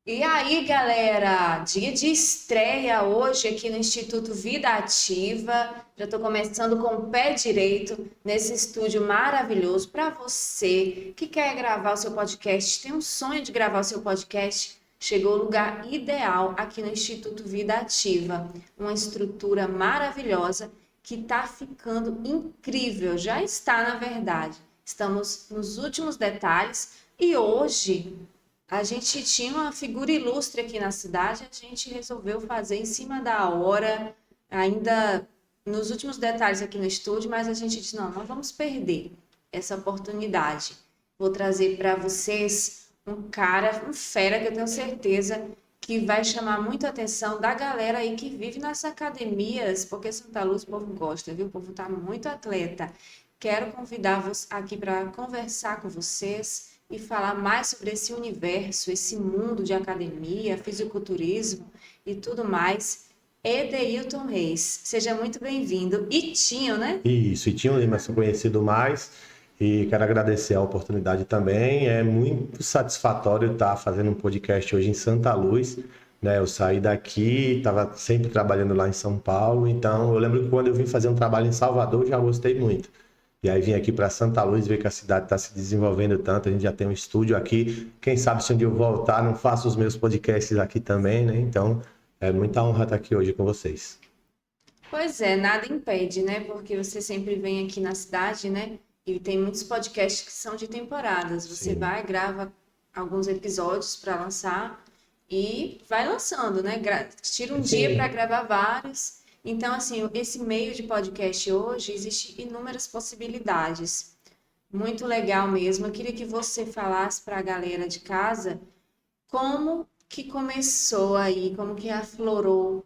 E aí, galera, dia de estreia hoje aqui no Instituto Vida Ativa. Já estou começando com o pé direito nesse estúdio maravilhoso para você que quer gravar o seu podcast, tem um sonho de gravar o seu podcast. Chegou o lugar ideal aqui no Instituto Vida Ativa, uma estrutura maravilhosa que está ficando incrível, já está na verdade. Estamos nos últimos detalhes e hoje a gente tinha uma figura ilustre aqui na cidade, a gente resolveu fazer em cima da hora, ainda nos últimos detalhes aqui no estúdio, mas a gente disse, não vamos perder essa oportunidade. Vou trazer para vocês um cara, um fera que eu tenho certeza que vai chamar muito a atenção da galera aí que vive nas academias, porque Santa Luz o povo gosta, viu? O povo tá muito atleta. Quero convidar-vos aqui para conversar com vocês e falar mais sobre esse universo, esse mundo de academia, fisiculturismo e tudo mais. Edeilton Reis, seja muito bem-vindo. E Tinho, né? Isso, e tinha um Lima ser conhecido mais, e quero agradecer a oportunidade também. É muito satisfatório estar fazendo um podcast hoje em Santa Luz, né? Eu saí daqui, estava sempre trabalhando lá em São Paulo, então eu lembro que quando eu vim fazer um trabalho em Salvador, eu já gostei muito. E aí vim aqui para Santa Luz ver que a cidade está se desenvolvendo tanto, a gente já tem um estúdio aqui. Quem sabe se um dia eu voltar, não faço os meus podcasts aqui também, né? Então é muita honra estar aqui hoje com vocês. Pois é, nada impede, né? Porque você sempre vem aqui na cidade, né? E tem muitos podcasts que são de temporadas. Você Sim. vai, grava alguns episódios para lançar e vai lançando, né? Tira um dia para Sim. gravar vários. Então, assim, esse meio de podcast hoje existe inúmeras possibilidades. Muito legal mesmo. Eu queria que você falasse para a galera de casa como que começou aí, como que aflorou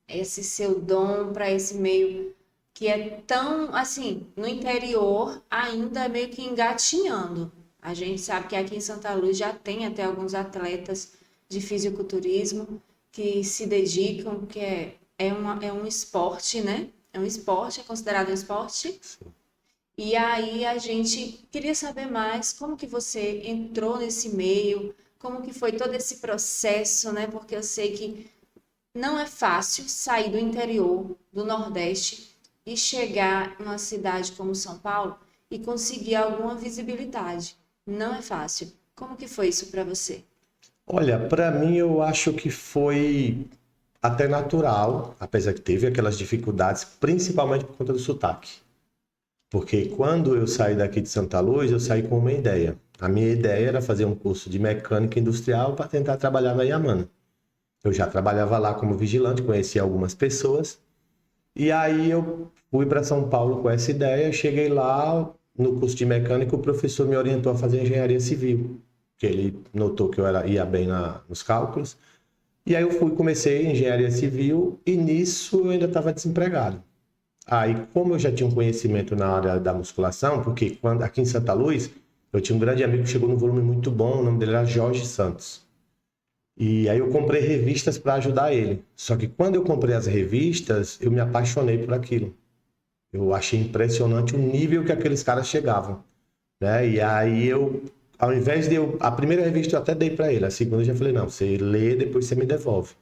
esse seu dom para esse meio que é tão, assim, no interior ainda meio que engatinhando. A gente sabe que aqui em Santa Luz já tem até alguns atletas de fisiculturismo que se dedicam, que é um esporte, né? É um esporte, é considerado um esporte. E aí a gente queria saber mais como que você entrou nesse meio, como que foi todo esse processo, né? Porque eu sei que não é fácil sair do interior do Nordeste e chegar em uma cidade como São Paulo e conseguir alguma visibilidade. Não é fácil. Como que foi isso para você? Olha, para mim eu acho que foi até natural, apesar que teve aquelas dificuldades, principalmente por conta do sotaque. Porque quando eu saí daqui de Santa Luz, eu saí com uma ideia. A minha ideia era fazer um curso de mecânica industrial para tentar trabalhar na Yamana. Eu já trabalhava lá como vigilante, conhecia algumas pessoas. E aí eu fui para São Paulo com essa ideia, cheguei lá no curso de mecânica, o professor me orientou a fazer engenharia civil, que ele notou que ia bem nos cálculos. E aí eu fui, comecei engenharia civil e nisso eu ainda estava desempregado. Aí, como eu já tinha um conhecimento na área da musculação, porque quando aqui em Santa Luz, eu tinha um grande amigo que chegou num volume muito bom, o nome dele era Jorge Santos. E aí eu comprei revistas para ajudar ele. Só que quando eu comprei as revistas, eu me apaixonei por aquilo. Eu achei impressionante o nível que aqueles caras chegavam, né? E aí ao invés de a primeira revista eu até dei para ele, a segunda eu já falei, não, você lê, depois você me devolve.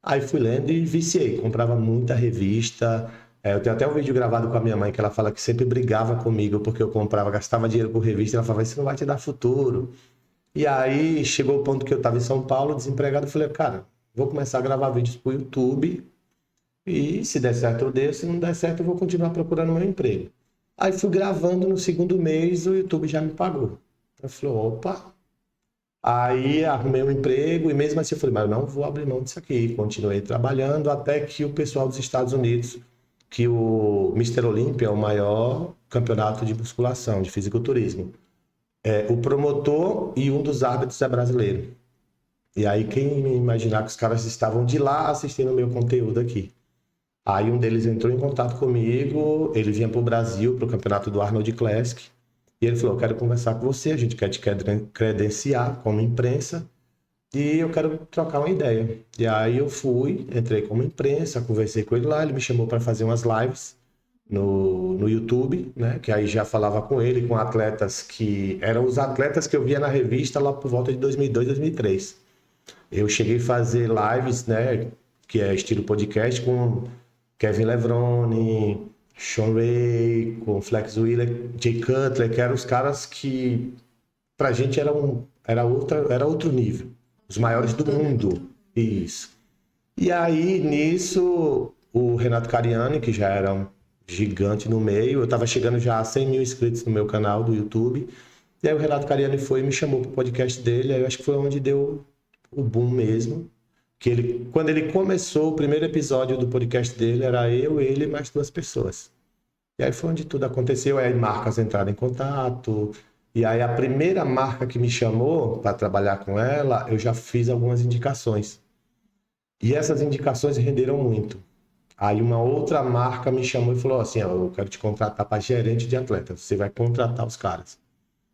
Aí fui lendo e viciei, comprava muita revista. Eu tenho até um vídeo gravado com a minha mãe que ela fala que sempre brigava comigo porque eu comprava, gastava dinheiro com revista. Ela falava, isso não vai te dar futuro. E aí chegou o ponto que eu estava em São Paulo, desempregado, eu falei, cara, vou começar a gravar vídeos pro YouTube e se der certo eu dei, se não der certo eu vou continuar procurando meu emprego. Aí fui gravando no segundo mês, o YouTube já me pagou. Eu falei, opa. Aí arrumei um emprego e mesmo assim eu falei, mas eu não vou abrir mão disso aqui. Continuei trabalhando até que o pessoal dos Estados Unidos, que o Mister Olympia é o maior campeonato de musculação, de fisiculturismo. O promotor e um dos árbitros é brasileiro. E aí quem imaginar que os caras estavam de lá assistindo o meu conteúdo aqui. Aí um deles entrou em contato comigo, ele vinha para o Brasil, para o campeonato do Arnold Classic, e ele falou, eu quero conversar com você, a gente quer te credenciar como imprensa, e eu quero trocar uma ideia. E aí eu fui, entrei como imprensa, conversei com ele lá, ele me chamou para fazer umas lives, no YouTube, né? Que aí já falava com ele, com atletas que eram os atletas que eu via na revista lá por volta de 2002, 2003. Eu cheguei a fazer lives, né? Que é estilo podcast, com Kevin Levrone, Sean Ray, com Flex Wheeler, Jay Cutler, que eram os caras que pra gente era outro nível. Os maiores do mundo. Isso. E aí, nisso, o Renato Cariani, que já era um gigante no meio, eu estava chegando já a 100 mil inscritos no meu canal do YouTube. E aí o Renato Cariani foi e me chamou para o podcast dele. Aí eu acho que foi onde deu o boom mesmo. Que ele, quando ele começou o primeiro episódio do podcast dele, era eu, ele e mais duas pessoas. E aí foi onde tudo aconteceu. Aí marcas entraram em contato. E aí a primeira marca que me chamou para trabalhar com ela, eu já fiz algumas indicações. E essas indicações renderam muito. Aí uma outra marca me chamou e falou assim, ó, eu quero te contratar para gerente de atletas, você vai contratar os caras.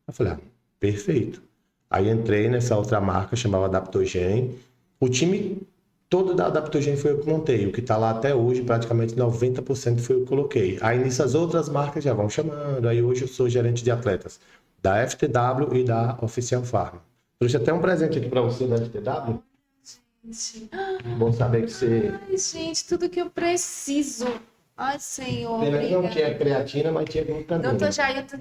Eu falei, perfeito. Aí entrei nessa outra marca, chamava Adaptogen. O time todo da Adaptogen foi eu que montei, o que está lá até hoje, praticamente 90% foi eu que coloquei. Aí nessas outras marcas já vão chamando, aí hoje eu sou gerente de atletas da FTW e da Oficial Farm. Trouxe até um presente aqui para você da FTW. Gente. Bom saber que você... Ai, gente, tudo que eu preciso. Ai, Senhor, Pena que não obrigada. tinha creatina, mas tinha glutamina. Doutor Jailton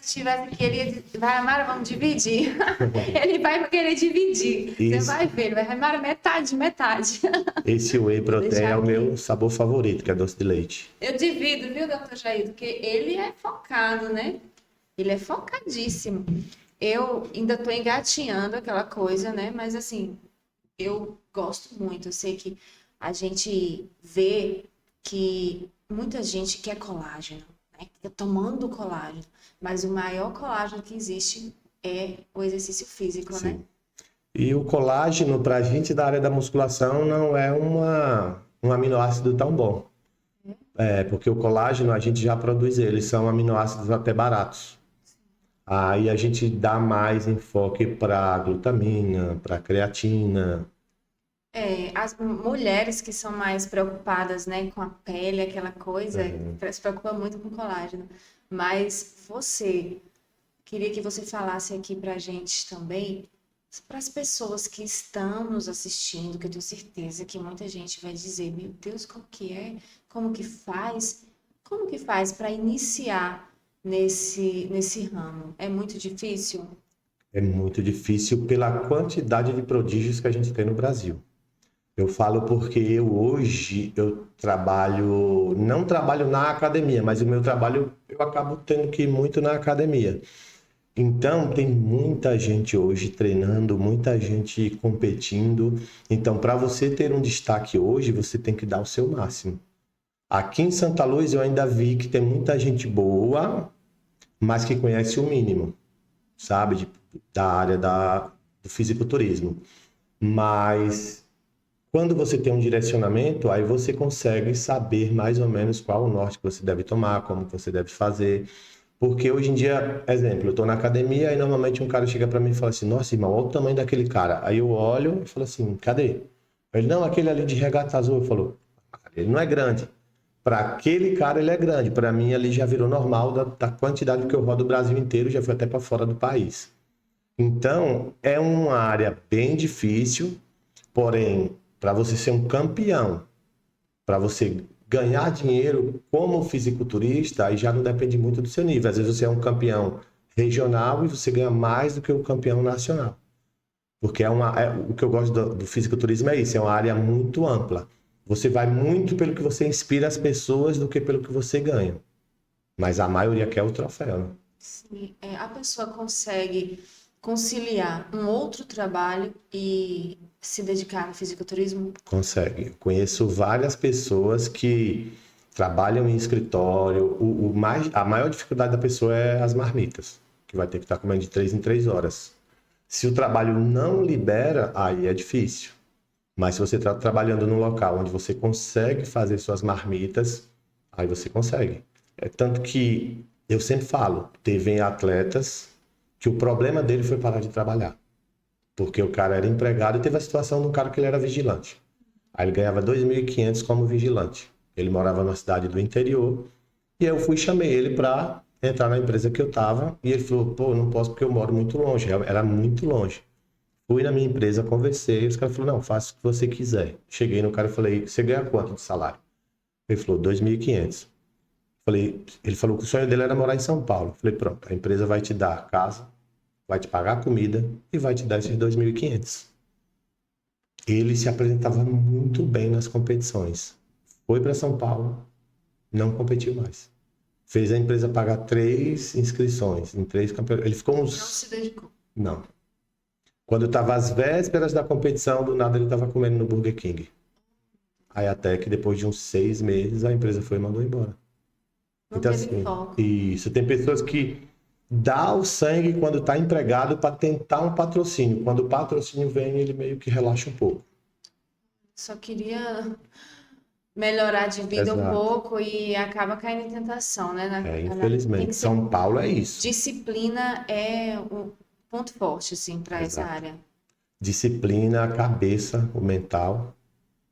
tivesse aqui, ele vai, Amara, vamos dividir. Ele vai querer dividir. Você Isso. vai ver, ele vai, Amara, metade, metade. Esse whey protein Deixa é o aqui. meu sabor favorito, que é doce de leite. Eu divido, viu, doutor Jailton? Porque ele é focado, né? Ele é focadíssimo. Eu ainda tô engatinhando aquela coisa, né? Mas assim, eu gosto muito. Eu sei que a gente vê que muita gente quer colágeno, né? Fica tomando colágeno. Mas o maior colágeno que existe é o exercício físico, né? Sim. E o colágeno, para a gente da área da musculação, não é um aminoácido tão bom. É, porque o colágeno a gente já produz ele, são aminoácidos até baratos. Aí a gente dá mais enfoque para glutamina, para creatina. É, as mulheres que são mais preocupadas, né, com a pele, aquela coisa, se preocupa muito com colágeno. Mas você, queria que você falasse aqui pra gente também, para as pessoas que estão nos assistindo, que eu tenho certeza que muita gente vai dizer, meu Deus, qual que é? Como que faz? Como que faz para iniciar nesse ramo? É muito difícil? É muito difícil pela quantidade de prodígios que a gente tem no Brasil. Eu falo porque hoje eu trabalho, não trabalho na academia, mas o meu trabalho eu acabo tendo que ir muito na academia. Então tem muita gente hoje treinando, muita gente competindo. Então para você ter um destaque hoje, você tem que dar o seu máximo. Aqui em Santa Luz eu ainda vi que tem muita gente boa, mas que conhece o mínimo, sabe, da área do fisiculturismo. Mas quando você tem um direcionamento, aí você consegue saber mais ou menos qual o norte que você deve tomar, como você deve fazer. Porque hoje em dia, exemplo, eu estou na academia e normalmente um cara chega para mim e fala assim, nossa, irmão, olha o tamanho daquele cara. Aí eu olho e falo assim, cadê? Ele, não, aquele ali de regata azul. Eu falo, ele não é grande. Para aquele cara ele é grande. Para mim ali já virou normal da quantidade que eu rodo o Brasil inteiro, já fui até para fora do país. Então, é uma área bem difícil, porém, para você ser um campeão, para você ganhar dinheiro como fisiculturista, aí já não depende muito do seu nível. Às vezes você é um campeão regional e você ganha mais do que o campeão nacional. Porque o que eu gosto do fisiculturismo é isso, é uma área muito ampla. Você vai muito pelo que você inspira as pessoas do que pelo que você ganha. Mas a maioria quer o troféu, né? Sim, a pessoa consegue conciliar um outro trabalho e se dedicar ao fisiculturismo? Consegue. Eu conheço várias pessoas que trabalham em escritório. A maior dificuldade da pessoa é as marmitas, que vai ter que estar comendo de 3 em 3 horas. Se o trabalho não libera, aí é difícil. Mas se você está trabalhando num local onde você consegue fazer suas marmitas, aí você consegue. É tanto que eu sempre falo, teve atletas que o problema dele foi parar de trabalhar. Porque o cara era empregado e teve a situação de um cara que ele era vigilante. Aí ele ganhava 2.500 como vigilante. Ele morava numa cidade do interior. E aí eu fui e chamei ele para entrar na empresa que eu estava. E ele falou, pô, não posso porque eu moro muito longe. Era muito longe. Fui na minha empresa, conversei. Os caras falaram, não, faça o que você quiser. Cheguei no cara e falei, você ganha quanto de salário? Ele falou, 2.500. Ele falou que o sonho dele era morar em São Paulo. Falei, pronto, a empresa vai te dar casa, vai te pagar comida e vai te dar esses 2.500. Ele se apresentava muito bem nas competições. Foi para São Paulo, não competiu mais. Fez a empresa pagar 3 inscrições em 3 campeonatos. Ele ficou Não uns... se dedicou. Não. Quando estava às vésperas da competição, do nada ele estava comendo no Burger King. Aí até que depois de uns 6 meses a empresa foi e mandou embora. Não Então, teve assim, foco. isso. Tem pessoas que dá o sangue quando está empregado para tentar um patrocínio. Quando o patrocínio vem, ele meio que relaxa um pouco. Só queria melhorar de vida um Exato. pouco e acaba caindo em tentação, né? Tem Infelizmente. que ser São Paulo é isso. disciplina é o ponto forte, assim, para essa Exato. área. Disciplina, a cabeça, o mental.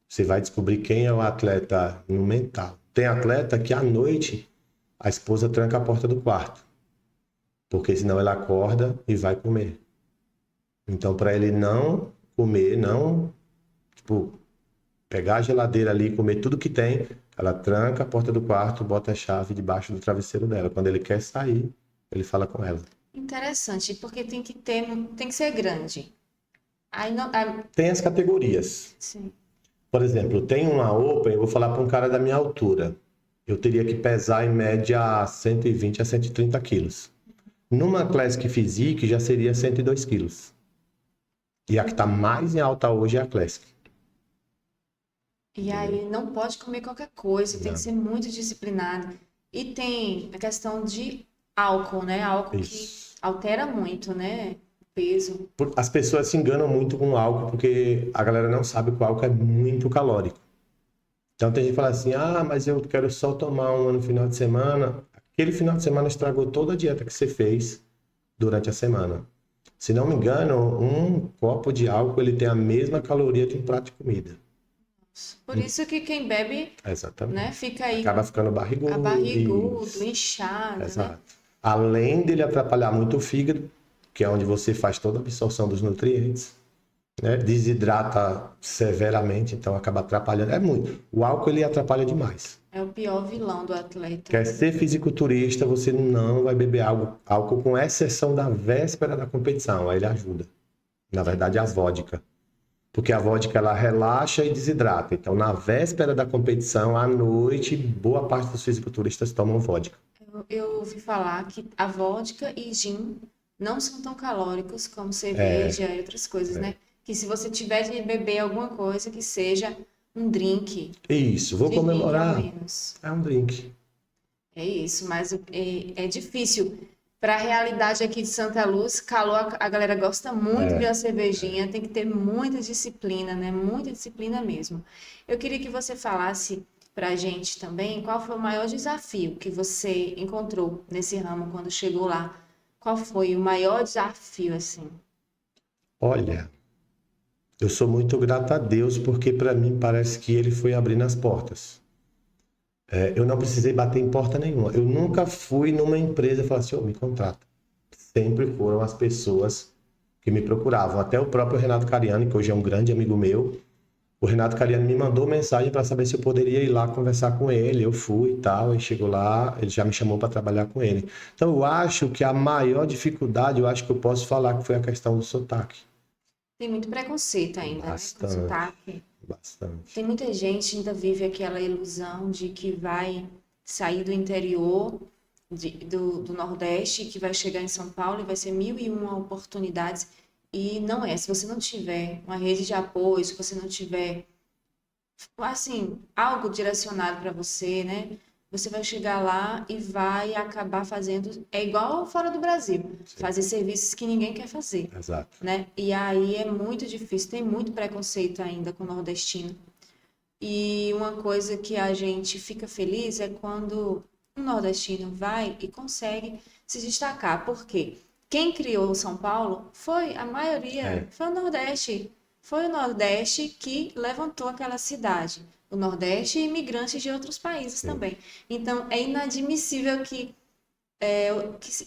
Você vai descobrir quem é o atleta no mental. Tem atleta que à noite a esposa tranca a porta do quarto, porque senão ela acorda e vai comer. Então, para ele não comer, não, tipo, pegar a geladeira ali e comer tudo que tem, ela tranca a porta do quarto, bota a chave debaixo do travesseiro dela. Quando ele quer sair, ele fala com ela. Interessante, porque tem que ser grande. Aí não, Tem as categorias. sim. Por exemplo, tem uma Open, eu vou falar para um cara da minha altura. Eu teria que pesar em média 120 a 130 quilos. Numa Classic Physique já seria 102 quilos. E a que está mais em alta hoje é a Classic. E aí não pode comer qualquer coisa, tem que Não. ser muito disciplinado. E tem a questão de álcool, né? Álcool que Isso. altera muito, né? O peso. As pessoas se enganam muito com o álcool porque a galera não sabe que o álcool é muito calórico. Então tem gente que fala assim, ah, mas eu quero só tomar uma no final de semana. Aquele final de semana estragou toda a dieta que você fez durante a semana. Se não me engano, um copo de álcool ele tem a mesma caloria de um prato de comida. Por isso que quem bebe, Exatamente. né, fica aí Acaba ficando barrigudo, Isso. inchado, né? Exato. Além dele atrapalhar muito o fígado, que é onde você faz toda a absorção dos nutrientes, né? Desidrata severamente, então acaba atrapalhando. É muito. O álcool ele atrapalha demais. É o pior vilão do atleta. Quer ser fisiculturista, você não vai beber álcool com exceção da véspera da competição. Aí ele ajuda. Na verdade, a vodka. Porque a vodka ela relaxa e desidrata. Então, na véspera da competição, à noite, boa parte dos fisiculturistas tomam vodka. Eu ouvi falar que a vodka e gin não são tão calóricos como cerveja e outras coisas, né? Que se você tiver de beber alguma coisa, que seja um drink Isso, vou de drink ao comemorar. menos. É um drink. É isso, mas é difícil. Para a realidade aqui de Santa Luz, calor, a galera gosta muito de uma cervejinha, tem que ter muita disciplina, né? Muita disciplina mesmo. Eu queria que você falasse para a gente também qual foi o maior desafio que você encontrou nesse ramo quando chegou lá. Qual foi o maior desafio, assim? Olha, eu sou muito grato a Deus porque para mim parece que ele foi abrindo as portas. Eu não precisei bater em porta nenhuma. Eu nunca fui numa empresa e falei assim, me contrata. Sempre foram as pessoas que me procuravam. Até o próprio Renato Cariani, que hoje é um grande amigo meu, o Renato Cariani me mandou mensagem para saber se eu poderia ir lá conversar com ele. Eu fui e tal, e chegou lá, ele já me chamou para trabalhar com ele. Então eu acho que a maior dificuldade, eu acho que eu posso falar que foi a questão do sotaque. Tem muito preconceito ainda, né? Com Bastante, sotaque. bastante. Tem muita gente que ainda vive aquela ilusão de que vai sair do interior do Nordeste, que vai chegar em São Paulo e vai ser mil e uma oportunidades. E não é. Se você não tiver uma rede de apoio, se você não tiver, assim, algo direcionado para você, né? Você vai chegar lá e vai acabar fazendo. É igual fora do Brasil, fazer serviços que ninguém quer fazer, Exato. né? E aí é muito difícil, tem muito preconceito ainda com o nordestino. E uma coisa que a gente fica feliz é quando um nordestino vai e consegue se destacar. Por quê? Quem criou São Paulo foi, a maioria, É. foi o Nordeste. foi o Nordeste que levantou aquela cidade. O Nordeste e imigrantes de outros países também. Então, é inadmissível que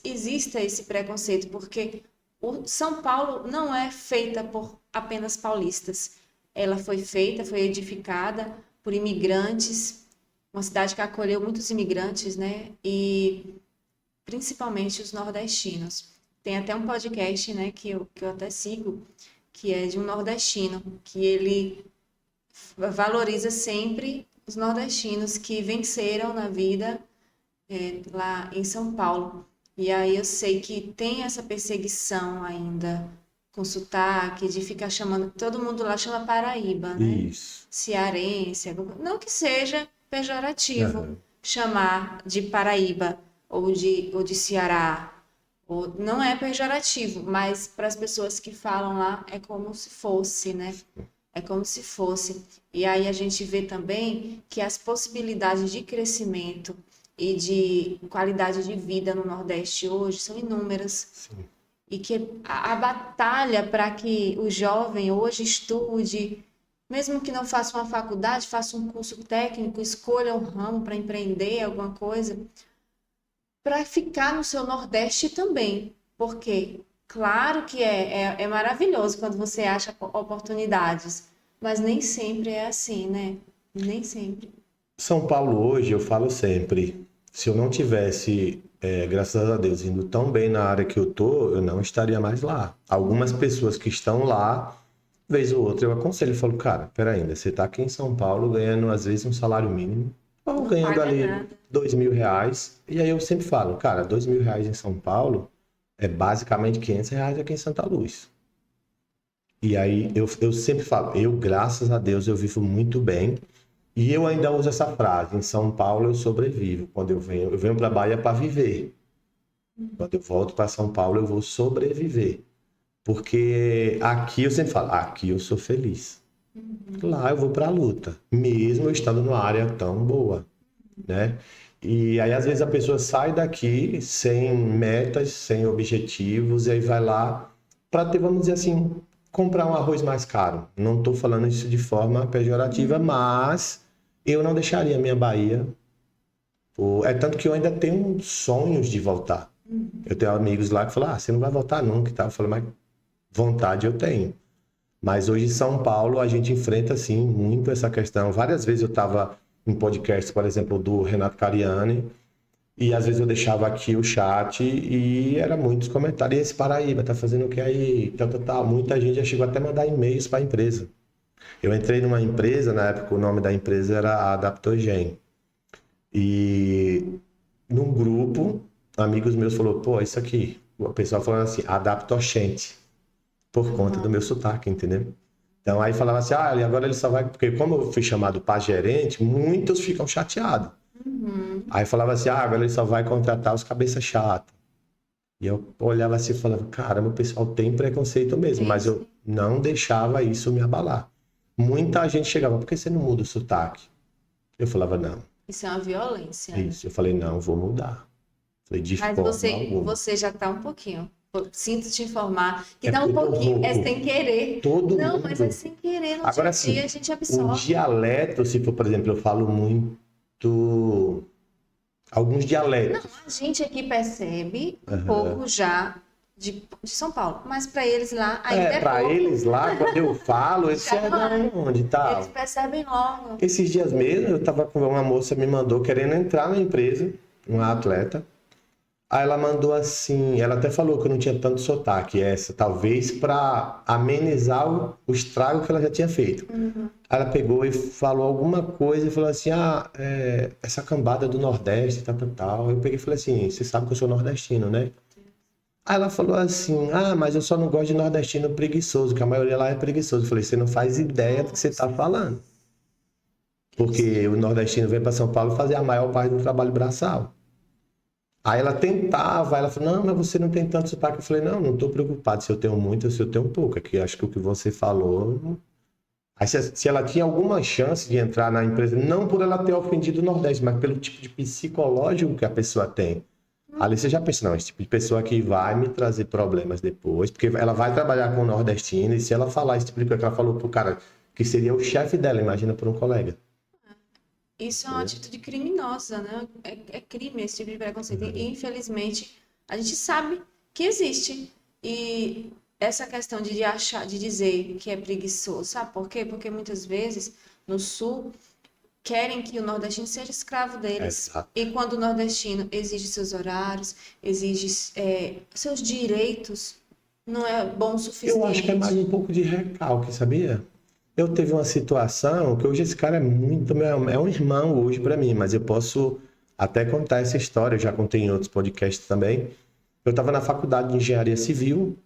exista esse preconceito, porque o São Paulo não é feita por apenas paulistas. Ela foi edificada por imigrantes, uma cidade que acolheu muitos imigrantes, né? E principalmente os nordestinos. Tem até um podcast, né, que eu até sigo, que é de um nordestino, que ele valoriza sempre os nordestinos que venceram na vida lá em São Paulo. E aí eu sei que tem essa perseguição ainda com sotaque, de ficar chamando, todo mundo lá chama Paraíba, né? Isso. Cearense, não que seja pejorativo Aham. chamar de Paraíba ou de Ceará, não é pejorativo, mas para as pessoas que falam lá é como se fosse, né? É como se fosse. E aí a gente vê também que as possibilidades de crescimento e de qualidade de vida no Nordeste hoje são inúmeras. Sim. E que a batalha para que o jovem hoje estude, mesmo que não faça uma faculdade, faça um curso técnico, escolha um ramo para empreender alguma coisa, para ficar no seu Nordeste também. Porque, claro que é maravilhoso quando você acha oportunidades, mas nem sempre é assim, né? Nem sempre. São Paulo hoje, eu falo sempre, se eu não tivesse, graças a Deus, indo tão bem na área que eu tô, eu não estaria mais lá. Algumas pessoas que estão lá, vez ou outra, eu aconselho, eu falo, cara, peraí, ainda, você tá aqui em São Paulo ganhando, às vezes, um salário mínimo, ou Não ganhando paga ali nada. R$ 2.000, e aí eu sempre falo, cara, R$ 2.000 em São Paulo é basicamente R$ 500 aqui em Santa Luz. E aí eu sempre falo, eu, graças a Deus, eu vivo muito bem. E eu ainda uso essa frase, em São Paulo eu sobrevivo. Quando eu venho para Bahia para viver. Quando eu volto para São Paulo eu vou sobreviver. Porque aqui eu sempre falo, aqui eu sou feliz. Lá eu vou para a luta, mesmo eu estando numa área tão boa, né? E aí às vezes a pessoa sai daqui sem metas, sem objetivos, e aí vai lá para ter, vamos dizer assim, comprar um arroz mais caro. Não estou falando isso de forma pejorativa, mas eu não deixaria a minha Bahia. É tanto que eu ainda tenho sonhos de voltar. Eu tenho amigos lá que falam, você não vai voltar nunca e tal. Eu falo, mas vontade eu tenho. Mas hoje em São Paulo a gente enfrenta, assim, muito essa questão. Várias vezes eu estava em podcast, por exemplo, do Renato Cariani, e às vezes eu deixava aqui o chat e era muitos comentários. E esse Paraíba, tá fazendo o que aí? Tal, tal, tal. Muita gente já chegou até a mandar e-mails para a empresa. Eu entrei numa empresa, na época o nome da empresa era a Adaptogen. E num grupo, amigos meus falaram, pô, isso aqui. O pessoal falando assim, Adaptoxente, por conta do meu sotaque, entendeu? Então aí falava assim, e agora ele só vai... Porque como eu fui chamado para gerente, muitos ficam chateados. Aí falava assim, agora ele só vai contratar os cabeça chata. E eu olhava assim e falava, caramba, o pessoal tem preconceito mesmo, mas eu não deixava isso me abalar. Muita gente chegava, por que você não muda o sotaque? Eu falava, não. Isso é uma violência, né? Isso. Eu falei, não, vou mudar. Falei, de Mas forma você, alguma. você já está um pouquinho. Sinto te informar que É dá um porque eu tô pouquinho, é rouco. sem querer. Todo Não, mundo. mas é sem querer, no dia Agora a dia sim, a gente o absorve. dialeto, se for, por exemplo, eu falo muito alguns Não, dialetos. a gente aqui percebe um pouco já de São Paulo, mas para eles lá ainda é Para pouco. eles lá, quando eu falo, eles Já é não é. de onde tal. Eles percebem logo. Esses dias mesmo, eu tava com uma moça me mandou querendo entrar na empresa, uma atleta. Aí ela mandou assim, ela até falou que eu não tinha tanto sotaque, essa, talvez para amenizar o estrago que ela já tinha feito. Aí ela pegou e falou alguma coisa e falou assim, essa cambada do Nordeste, tal, tal, tal. Eu peguei e falei assim, você sabe que eu sou nordestino, né? Aí ela falou assim, mas eu só não gosto de nordestino preguiçoso, que a maioria lá é preguiçoso. Eu falei, você não faz ideia do que você tá falando. Porque o nordestino vem para São Paulo fazer a maior parte do trabalho braçal. Aí ela tentava, ela falou, não, mas você não tem tanto sotaque. Eu falei, não estou preocupado se eu tenho muito ou se eu tenho pouco. Aqui acho que o que você falou... Aí se ela tinha alguma chance de entrar na empresa, não por ela ter ofendido o Nordeste, mas pelo tipo de psicológico que a pessoa tem. Ali você já pensa, não, esse tipo de pessoa que vai me trazer problemas depois, porque ela vai trabalhar com o nordestino e se ela falar esse tipo de coisa que ela falou pro cara que seria o chefe dela, imagina por um colega. Isso é uma atitude criminosa, né? É crime esse tipo de preconceito. E, infelizmente, a gente sabe que existe. E essa questão de achar, de dizer que é preguiçoso, sabe por quê? Porque muitas vezes no Sul querem que o nordestino seja escravo deles. Exato. E quando o nordestino exige seus horários, exige seus direitos, não é bom o Eu acho que é mais suficiente. um pouco de recalque, sabia? Eu teve uma situação que hoje esse cara é muito é um irmão hoje para mim, mas eu posso até contar essa história, eu já contei em outros podcasts também. Eu estava na faculdade de engenharia civil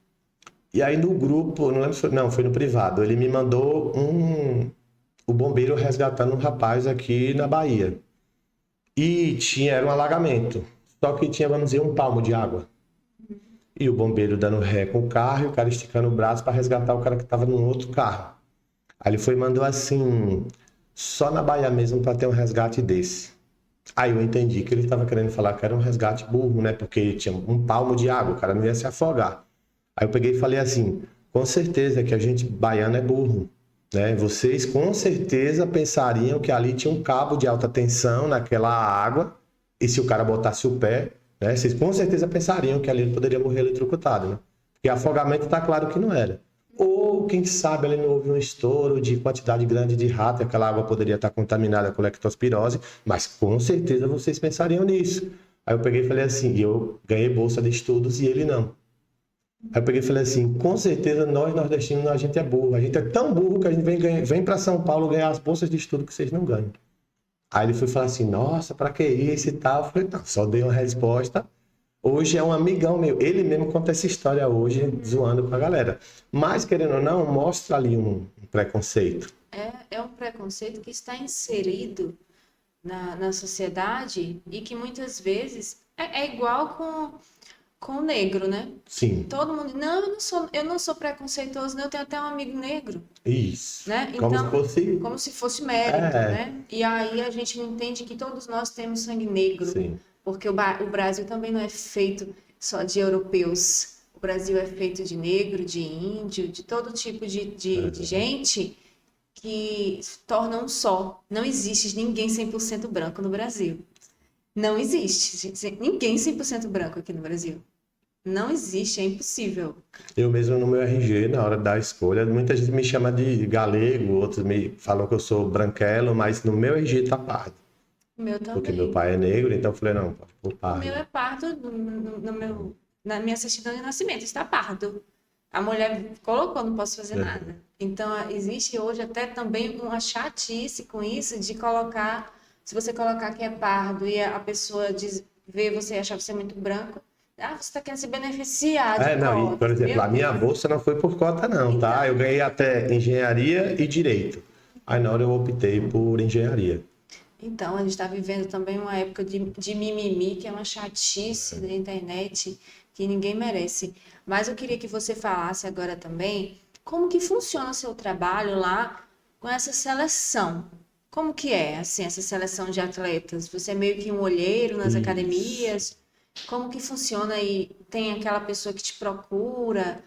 e aí no grupo, não lembro, não, foi no privado, ele me mandou o bombeiro resgatando um rapaz aqui na Bahia. E era um alagamento, só que tinha, vamos dizer, um palmo de água. E o bombeiro dando ré com o carro e o cara esticando o braço para resgatar o cara que estava num outro carro. Aí ele foi e mandou assim, só na Bahia mesmo para ter um resgate desse. Aí eu entendi que ele estava querendo falar que era um resgate burro, né? Porque tinha um palmo de água, o cara não ia se afogar. Aí eu peguei e falei assim, com certeza que a gente baiano é burro, né? Vocês com certeza pensariam que ali tinha um cabo de alta tensão naquela água e se o cara botasse o pé, né? Vocês com certeza pensariam que ali ele poderia morrer eletrocutado, né? Porque afogamento tá claro que não era. Ou, quem sabe, ali não houve um estouro de quantidade grande de rato e aquela água poderia estar contaminada com lectospirose, mas com certeza vocês pensariam nisso. Aí eu peguei e falei assim, e eu ganhei bolsa de estudos e ele não. Aí eu peguei e falei assim, com certeza nós nordestinos, a gente é burro. A gente é tão burro que a gente vem para São Paulo ganhar as bolsas de estudo que vocês não ganham. Aí ele foi falar assim, nossa, para que isso e tal? Eu falei, não, só dei uma resposta. Hoje é um amigão meu. Ele mesmo conta essa história hoje, zoando com a galera. Mas, querendo ou não, mostra ali um preconceito. É um preconceito que está inserido na sociedade e que muitas vezes é igual com o negro, né? Sim, Todo mundo, não, eu não sou preconceituoso, não, eu tenho até um amigo negro, isso. né? Como se Então, fosse... como se fosse mérito, É, né? E aí a gente entende que todos nós temos sangue negro, sim. porque o Brasil também não é feito só de europeus. O Brasil é feito de negro, de índio, de todo tipo de gente que se torna um só. Não existe ninguém 100% branco no Brasil. Não existe ninguém 100% branco aqui no Brasil. Não existe, é impossível. Eu mesmo no meu RG, na hora da escolha, muita gente me chama de galego, outros me falam que eu sou branquelo, mas no meu RG tá pardo. O meu Porque meu também. pai é negro, então eu falei, não, pode pôr O meu pardo. é pardo na minha certidão de nascimento, está pardo. A mulher colocou, não posso fazer nada. Então, existe hoje até também uma chatice com isso de colocar, se você colocar que é pardo e a pessoa vê você e achar você muito branco, você está querendo se beneficiar de Não, e, por cotas. exemplo, Meu a minha Deus. bolsa não foi por cota, não, tá? Eu Então, ganhei até engenharia e direito. Aí na hora eu optei por engenharia. Então, a gente está vivendo também uma época de mimimi, que é uma chatice da internet que ninguém merece. Mas eu queria que você falasse agora também como que funciona o seu trabalho lá com essa seleção. Como que é, assim, essa seleção de atletas? Você é meio que um olheiro nas Isso. academias? Como que funciona aí? Tem aquela pessoa que te procura?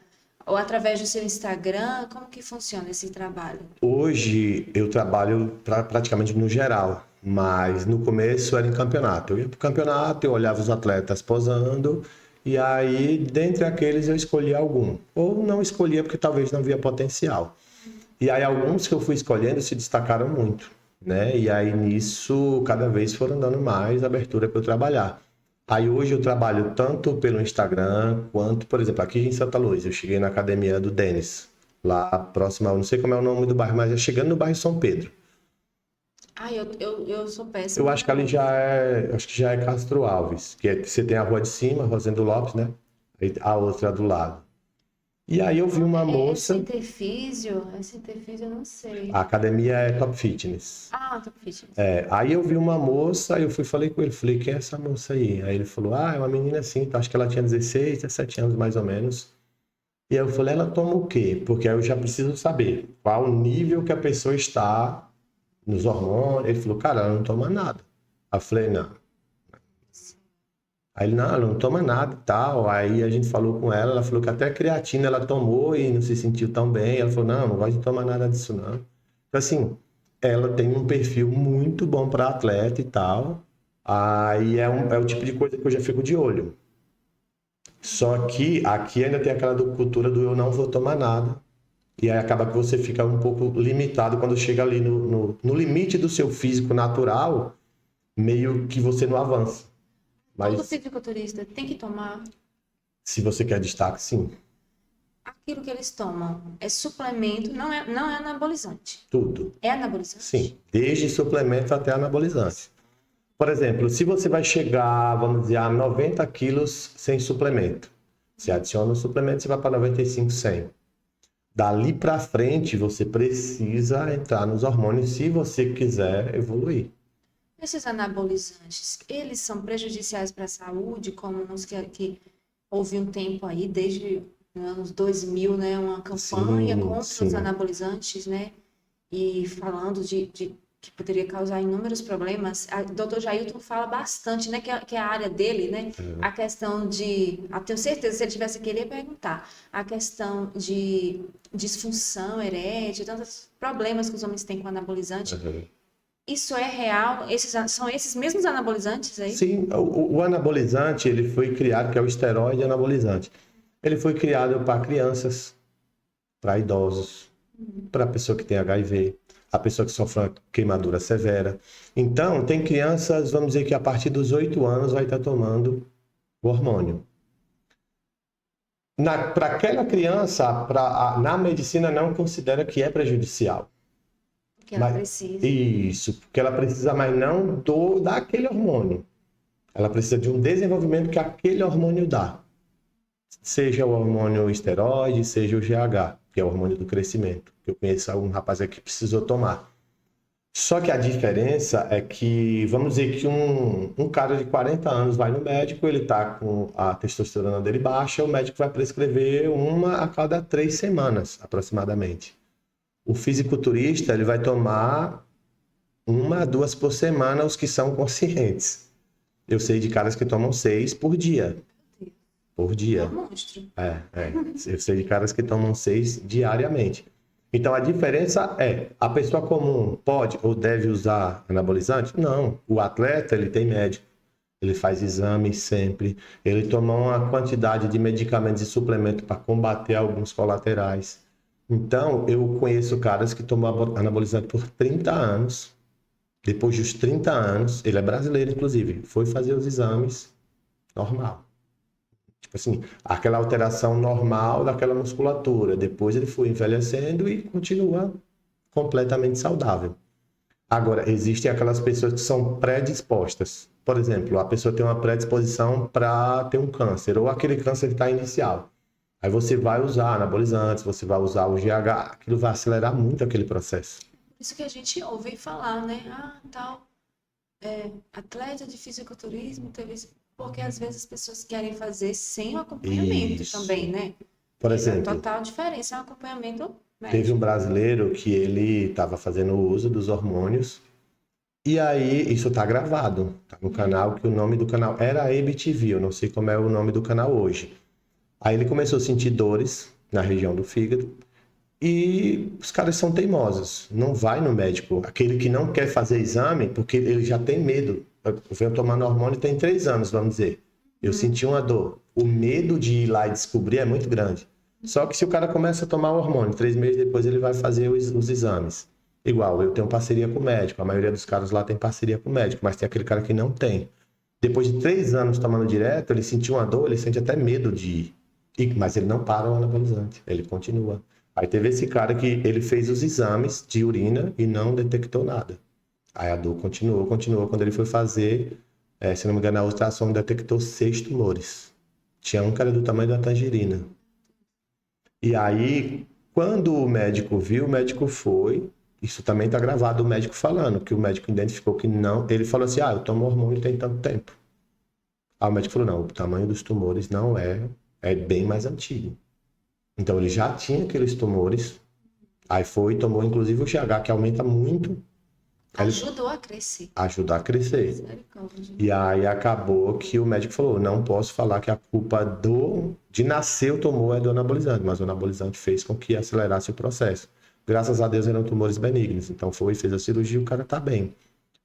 Ou através do seu Instagram? Como que funciona esse trabalho? Hoje eu trabalho praticamente no geral, mas no começo era em campeonato. Eu ia para o campeonato, eu olhava os atletas posando, e aí, dentre aqueles, eu escolhia algum. Ou não escolhia porque talvez não via potencial. E aí, alguns que eu fui escolhendo se destacaram muito, né? E aí, nisso, cada vez foram dando mais abertura para eu trabalhar. Aí, hoje, eu trabalho tanto pelo Instagram, quanto, por exemplo, aqui em Santa Luz, eu cheguei na academia do Denis, lá próximo, não sei como é o nome do bairro, mas é chegando no bairro São Pedro. Eu sou Eu péssima acho que para ali nome. já é, acho que já é Castro Alves, que você tem a rua de cima, Rosendo Lopes, né? E a outra do lado. E aí eu vi uma É moça, Centerfísio? É Centerfísio, eu não a sei. academia é Top Fitness. Ah, Top Fitness. Aí eu vi uma moça, aí eu fui falei com ele, falei, quem é essa moça aí? Aí ele falou, é uma menina assim, então acho que ela tinha 16, 17 anos mais ou menos. E aí eu falei, ela toma o quê? Porque aí eu já preciso saber qual o nível que a pessoa está nos hormônios. Ele falou, cara, ela não toma nada. Aí eu falei, não. Aí ele, não, ela não toma nada e tal. Aí a gente falou com ela, ela falou que até creatina ela tomou e não se sentiu tão bem. Ela falou, não, não gosto de tomar nada disso não. Então, assim, ela tem um perfil muito bom para atleta e tal. Aí é o tipo de coisa que eu já fico de olho. Só que aqui ainda tem aquela cultura do eu não vou tomar nada. E aí acaba que você fica um pouco limitado quando chega ali no limite do seu físico natural, meio que você não avança. Todo Mas fisiculturista tem que tomar se você quer destaque, sim, aquilo que eles tomam. É suplemento, não é anabolizante. tudo. É anabolizante? Sim, desde suplemento até anabolizante. Por exemplo, se você vai chegar, vamos dizer, a 90 quilos sem suplemento, você adiciona o suplemento, você vai para 95, 100. Dali para frente, você precisa entrar nos hormônios se você quiser evoluir. Esses anabolizantes, eles são prejudiciais para a saúde, como que houve um tempo aí, desde os anos 2000, né, uma campanha Sim, contra os sim. anabolizantes, né, e falando de que poderia causar inúmeros problemas. O Dr. Jailton fala bastante, né, que é a área dele, né, a questão de, tenho certeza, se ele tivesse aqui, ele ia perguntar, a questão de disfunção erétil, tantos problemas que os homens têm com anabolizante. Uhum. Isso é real? São esses mesmos anabolizantes aí? Sim, o anabolizante, ele foi criado, que é o esteroide anabolizante. Ele foi criado para crianças, para idosos, para a pessoa que tem HIV, a pessoa que sofre uma queimadura severa. Então, tem crianças, vamos dizer que a partir dos 8 anos vai estar tomando o hormônio. Para aquela criança, na medicina não considera que é prejudicial. Que ela precisa. Isso, porque ela precisa, mas não daquele hormônio. Ela precisa de um desenvolvimento que aquele hormônio dá. Seja o hormônio esteroide, seja o GH, que é o hormônio do crescimento. Eu conheço algum rapaz aqui que precisou tomar. Só que a diferença é que, vamos dizer que um cara de 40 anos vai no médico, ele está com a testosterona dele baixa, o médico vai prescrever uma a cada 3 semanas, aproximadamente. O fisiculturista, ele vai tomar 1 a 2 por semana, os que são conscientes. Eu sei de caras que tomam 6 por dia. Por É dia. um monstro. Eu sei de caras que tomam 6 diariamente. Então, a diferença é, a pessoa comum pode ou deve usar anabolizante? Não. O atleta, ele tem médico. Ele faz exames sempre. Ele toma uma quantidade de medicamentos e suplementos para combater alguns colaterais. Então, eu conheço caras que tomam anabolizante por 30 anos. Depois dos 30 anos, ele é brasileiro, inclusive, foi fazer os exames normal. Tipo assim, aquela alteração normal daquela musculatura. Depois ele foi envelhecendo e continua completamente saudável. Agora, existem aquelas pessoas que são predispostas. Por exemplo, a pessoa tem uma predisposição para ter um câncer, ou aquele câncer que está inicial. Aí você vai usar anabolizantes, você vai usar o GH, aquilo vai acelerar muito aquele processo. Isso que a gente ouve falar, né? Tal, atleta de fisiculturismo teve isso. Porque às vezes as pessoas querem fazer sem o acompanhamento Isso. também, né? Por É exemplo, total diferença, é um acompanhamento teve médico. um brasileiro que ele estava fazendo o uso dos hormônios. E aí, isso tá gravado, tá no canal, que o nome do canal era a ABTV, eu não sei como é o nome do canal hoje. Aí ele começou a sentir dores na região do fígado e os caras são teimosos, não vai no médico. Aquele que não quer fazer exame, porque ele já tem medo. Eu venho tomando hormônio tem 3 anos, vamos dizer. Eu senti uma dor. O medo de ir lá e descobrir é muito grande. Só que se o cara começa a tomar o hormônio, 3 meses depois ele vai fazer os exames. Igual, eu tenho parceria com o médico. A maioria dos caras lá tem parceria com o médico, mas tem aquele cara que não tem. Depois de 3 anos tomando direto, ele sentiu uma dor, ele sente até medo de ir. Mas ele não para o anabolizante, ele continua. Aí teve esse cara que ele fez os exames de urina e não detectou nada. Aí a dor continuou. Quando ele foi fazer, se não me engano, a ultrassom detectou 6 tumores. Tinha um cara do tamanho da tangerina. E aí, quando o médico viu, o médico foi. Isso também está gravado, o médico falando, que o médico identificou que não. Ele falou assim: eu tomo hormônio tem tanto tempo. Aí o médico falou: não, o tamanho dos tumores não é bem mais antigo. Então ele já tinha aqueles tumores. Aí foi e tomou inclusive o GH, que aumenta muito Ajudou a crescer. Ajudar a crescer. Misericórdia. E aí acabou que o médico falou, não posso falar que a culpa de nascer o tumor é do anabolizante, mas o anabolizante fez com que acelerasse o processo. Graças a Deus eram tumores benignos, então fez a cirurgia e o cara tá bem.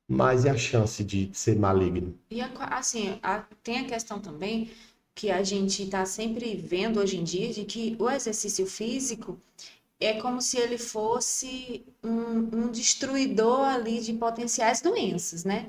Mas e a chance de ser maligno? E assim, tem a questão também que a gente está sempre vendo hoje em dia de que o exercício físico é como se ele fosse um destruidor ali de potenciais doenças, né?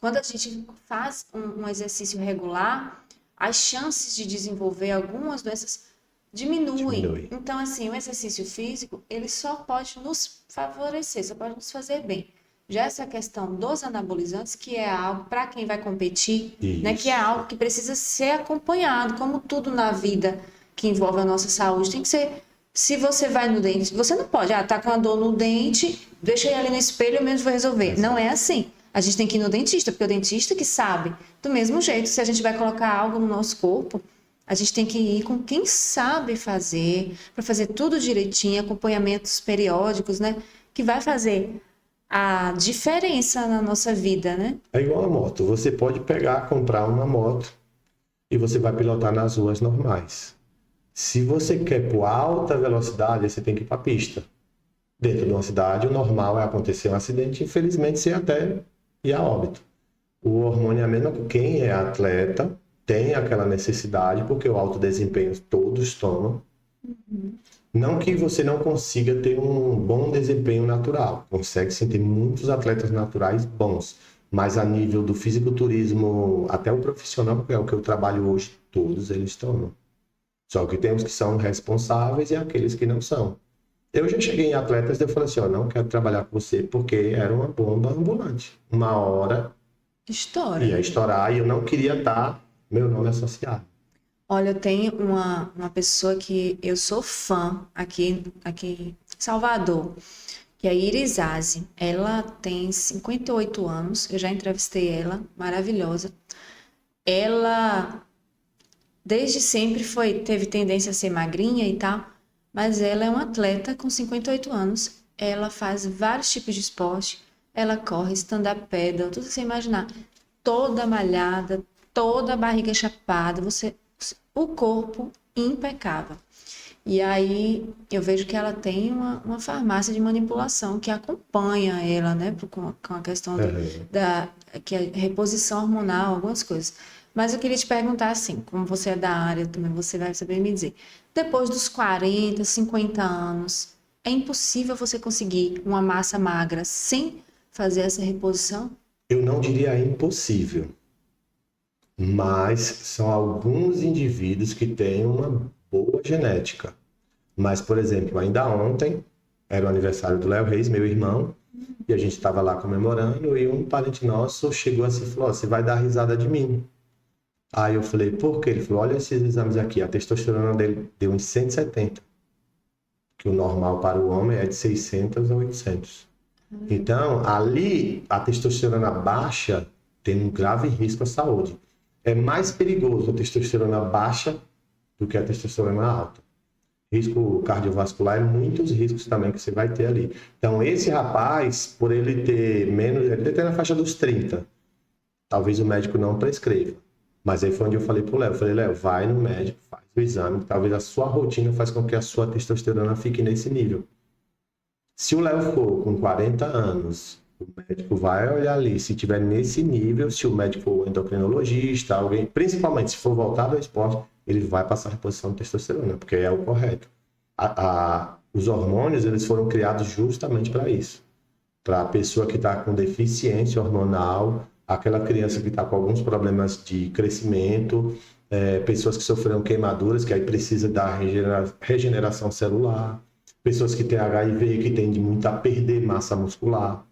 Quando a gente faz um exercício regular, as chances de desenvolver algumas doenças diminuem. Diminui. Então, assim, o exercício físico, ele só pode nos favorecer, só pode nos fazer bem. Já essa questão dos anabolizantes, que é algo para quem vai competir, né, que é Isso. algo que precisa ser acompanhado, como tudo na vida que envolve a nossa saúde, tem que ser. Se você vai no dente, você não pode, tá com a dor no dente, deixa ele ali no espelho, eu mesmo vou resolver. Não é assim. A gente tem que ir no dentista, porque é o dentista que sabe. Do mesmo jeito, se a gente vai colocar algo no nosso corpo, a gente tem que ir com quem sabe fazer, para fazer tudo direitinho, acompanhamentos periódicos, né? Que vai fazer a diferença na nossa vida, né? É igual a moto. Você pode comprar uma moto e você vai pilotar nas ruas normais. Se você quer por alta velocidade, você tem que ir para a pista. Dentro de uma cidade, o normal é acontecer um acidente, infelizmente, você até ir a óbito. O hormônio é a mesma coisa. Quem é atleta tem aquela necessidade, porque o alto desempenho todos tomam. Não que você não consiga ter um bom desempenho natural. Consegue sim ter muitos atletas naturais bons. Mas a nível do fisiculturismo, até o profissional, que é o que eu trabalho hoje, todos eles tomam. Só que tem os que são responsáveis e aqueles que não são. Eu já cheguei em atletas e eu falei assim, não quero trabalhar com você porque era uma bomba ambulante. Uma hora História. ia estourar e eu não queria estar meu nome associado. Olha, eu tenho uma pessoa que eu sou fã aqui em Salvador, que é a Iris Aze. Ela tem 58 anos, eu já entrevistei ela, maravilhosa. Ela, desde sempre, teve tendência a ser magrinha e tal, mas ela é uma atleta com 58 anos. Ela faz vários tipos de esporte, ela corre, stand-up paddle, tudo que você imaginar. Toda malhada, toda a barriga chapada, o corpo impecável. E aí eu vejo que ela tem uma farmácia de manipulação que acompanha ela, né, com a questão que é reposição hormonal, algumas coisas. Mas eu queria te perguntar assim, como você é da área também, você vai saber me dizer. Depois dos 40, 50 anos, é impossível você conseguir uma massa magra sem fazer essa reposição? Eu não diria impossível. Mas são alguns indivíduos que têm uma boa genética. Mas, por exemplo, ainda ontem era o aniversário do Léo Reis, meu irmão, e a gente estava lá comemorando e um parente nosso chegou assim e falou, você vai dar risada de mim. Aí eu falei, por quê? Ele falou, olha esses exames aqui, a testosterona dele deu em 170, que o normal para o homem é de 600 a 800. Então, ali, a testosterona baixa tem um grave risco à saúde. É mais perigoso a testosterona baixa do que a testosterona alta. Risco cardiovascular é muitos riscos também que você vai ter ali. Então, esse rapaz, por ele ter menos, ele tem na faixa dos 30, talvez o médico não prescreva. Mas aí foi onde eu falei pro Léo, Léo, vai no médico, faz o exame, talvez a sua rotina faz com que a sua testosterona fique nesse nível. Se o Léo for com 40 anos, o médico vai olhar ali, se tiver nesse nível, se o médico for endocrinologista, alguém, principalmente se for voltado ao esporte, ele vai passar a reposição de testosterona, porque é o correto. Os hormônios, eles foram criados justamente para isso. Para a pessoa que está com deficiência hormonal, aquela criança que está com alguns problemas de crescimento, pessoas que sofreram queimaduras, que aí precisa da regeneração celular, pessoas que têm HIV e que tendem muito a perder massa muscular.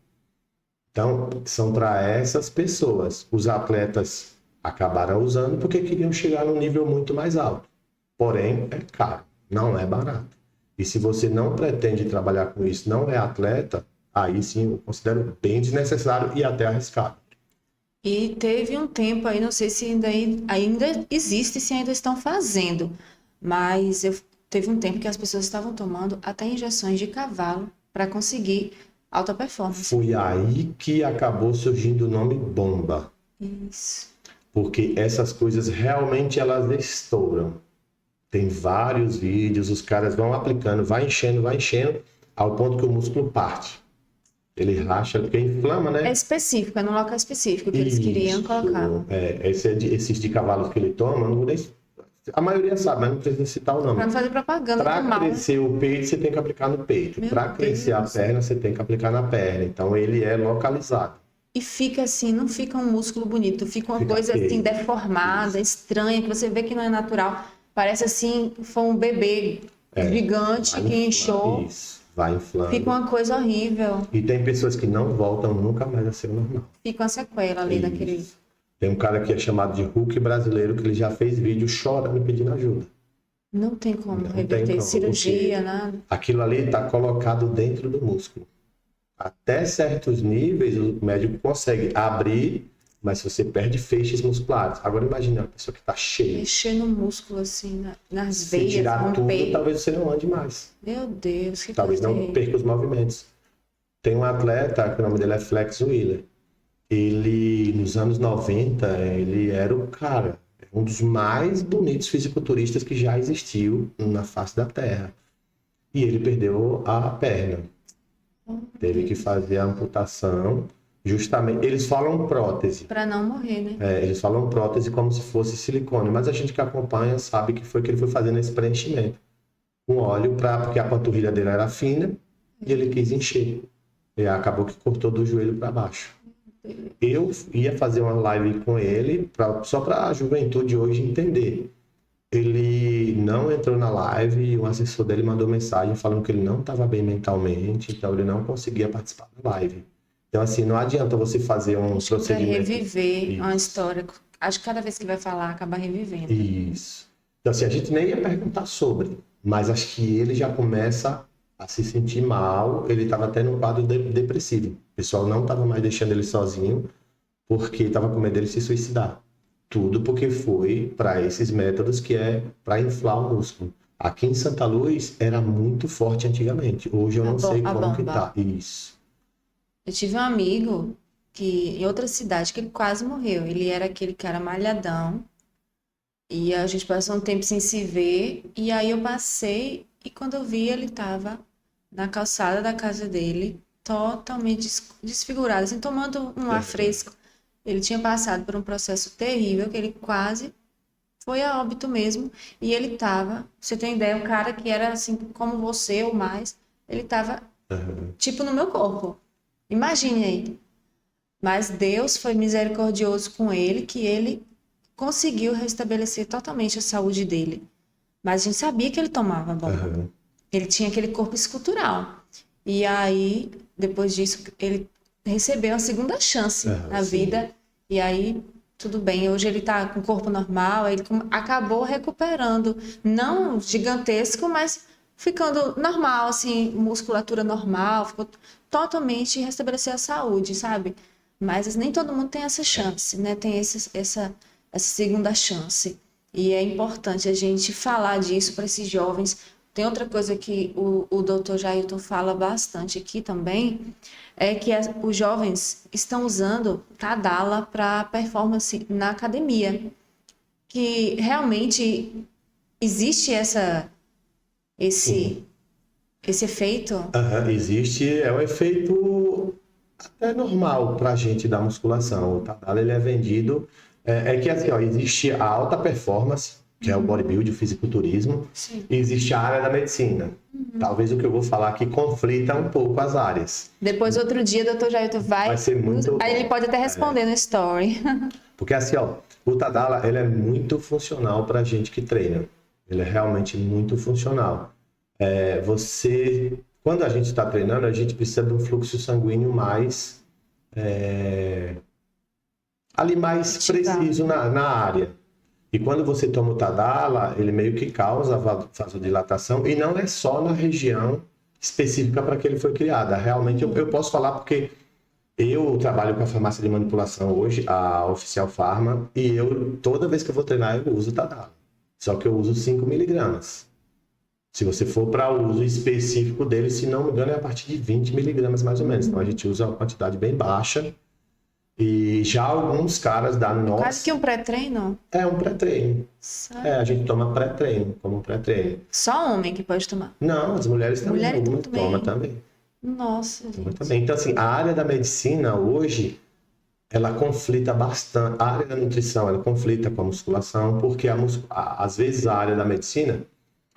Então, são para essas pessoas. Os atletas acabaram usando porque queriam chegar num nível muito mais alto. Porém, é caro, não é barato. E se você não pretende trabalhar com isso, não é atleta, aí sim eu considero bem desnecessário e até arriscado. E teve um tempo aí, não sei se ainda existe, se ainda estão fazendo, mas teve um tempo que as pessoas estavam tomando até injeções de cavalo para conseguir Alta performance. Foi aí que acabou surgindo o nome bomba. Isso. Porque essas coisas realmente elas estouram. Tem vários vídeos, os caras vão aplicando, vai enchendo, ao ponto que o músculo parte. Ele racha, porque inflama, É né? específico, é num local específico que eles queriam colocar. Esses de cavalos que ele toma, eu não vou nem... A maioria sabe, mas não precisa citar o nome. Pra não fazer propaganda Para do mal, né? crescer o peito, você tem que aplicar no peito. Meu Para crescer a Deus. perna, você tem que aplicar na perna. Então, ele é localizado. E fica assim, não fica um músculo bonito, fica uma Fica coisa assim feio. deformada, estranha, que você vê que não é natural. Parece assim, foi um bebê gigante Vai que inflando, inchou. Isso, vai inflando. Fica uma coisa horrível. E tem pessoas que não voltam nunca mais a ser normal. Fica uma sequela ali Isso. daquele. Tem um cara que é chamado de Hulk brasileiro, que ele já fez vídeo chorando pedindo ajuda. Não tem como Não reverter tem como, cirurgia, porque nada. Aquilo ali está colocado dentro do músculo. Até certos níveis, o médico consegue abrir, mas você perde feixes musculares. Agora imagine uma pessoa que está cheia. Mexer no músculo assim, nas Se veias, tirar tudo, romper. talvez você não ande mais. Meu Deus, que Talvez coisa não terrível. perca os movimentos. Tem um atleta, que o nome dele é Flex Wheeler. Ele, nos anos 90, ele era o cara, um dos mais bonitos fisiculturistas que já existiu na face da Terra. E ele perdeu a perna. Teve que fazer a amputação. Justamente, eles falam prótese. Pra não morrer, né? Eles falam prótese como se fosse silicone, mas a gente que acompanha sabe que foi que ele foi fazendo esse preenchimento com óleo, porque a panturrilha dele era fina e ele quis encher. E acabou que cortou do joelho para baixo. Eu ia fazer uma live com ele, só para a juventude hoje entender. Ele não entrou na live e o assessor dele mandou mensagem falando que ele não estava bem mentalmente, então ele não conseguia participar da live. Então, assim, não adianta você fazer um Acho que pra procedimento. reviver uma história. Acho que cada vez que vai falar, acaba revivendo. Isso. Então, assim, a gente nem ia perguntar sobre, mas acho que ele já começa a se sentir mal. Ele estava até num quadro depressivo. O pessoal não estava mais deixando ele sozinho, porque estava com medo dele se suicidar. Tudo porque foi para esses métodos que é para inflar o músculo. Aqui em Santa Luz era muito forte antigamente. Hoje eu não sei como que tá. Isso. Eu tive um amigo que em outra cidade que ele quase morreu. Ele era aquele cara malhadão. E a gente passou um tempo sem se ver. E aí eu passei e quando eu vi ele estava na calçada da casa dele, totalmente desfigurado, assim, tomando um ar fresco. Ele tinha passado por um processo terrível, que ele quase foi a óbito mesmo. E ele estava, você tem ideia, um cara que era assim como você ou mais, ele estava tipo no meu corpo. Imagine aí. Mas Deus foi misericordioso com ele, que ele conseguiu restabelecer totalmente a saúde dele. Mas a gente sabia que ele tomava bomba. Ele tinha aquele corpo escultural. E aí, depois disso, ele recebeu a segunda chance na vida. E aí, tudo bem. Hoje ele está com o corpo normal. Ele acabou recuperando. Não gigantesco, mas ficando normal, assim, musculatura normal. Ficou totalmente restabelecer a saúde, sabe? Mas nem todo mundo tem essa chance, né? Tem essa segunda chance. E é importante a gente falar disso para esses jovens. Tem outra coisa que o Dr. Jailton fala bastante aqui também, é que os jovens estão usando Tadala para performance na academia. Que realmente existe esse efeito? Existe, é um efeito até normal para a gente da musculação. O Tadala ele é vendido, é que assim, ó, existe a alta performance, que é o bodybuilding, o fisiculturismo, e existe a área da medicina. Talvez o que eu vou falar aqui conflita um pouco as áreas. Depois, outro dia, o Dr. Jailton vai ser muito aí ele pode até responder no story. Porque assim, ó, o Tadala, ele é muito funcional para a gente que treina. Ele é realmente muito funcional. Quando a gente está treinando, a gente precisa de um fluxo sanguíneo mais ali mais preciso na área. E quando você toma o Tadala, ele meio que causa vasodilatação, e não é só na região específica para que ele foi criado. Realmente eu posso falar porque eu trabalho com a farmácia de manipulação hoje, a Oficial Pharma, e toda vez que eu vou treinar eu uso o Tadala. Só que eu uso 5 miligramas. Se você for para o uso específico dele, se não me engano, é a partir de 20 miligramas mais ou menos. Então a gente usa uma quantidade bem baixa. E já alguns caras da nossa... Quase que um pré-treino? É um pré-treino. A gente toma pré-treino, como um pré-treino. Só homem que pode tomar? Não, as mulheres também. Mulheres Toma também. Nossa, Toma gente. também. Então, assim, a área da medicina hoje, ela conflita bastante. A área da nutrição, ela conflita com a musculação, porque às vezes a área da medicina,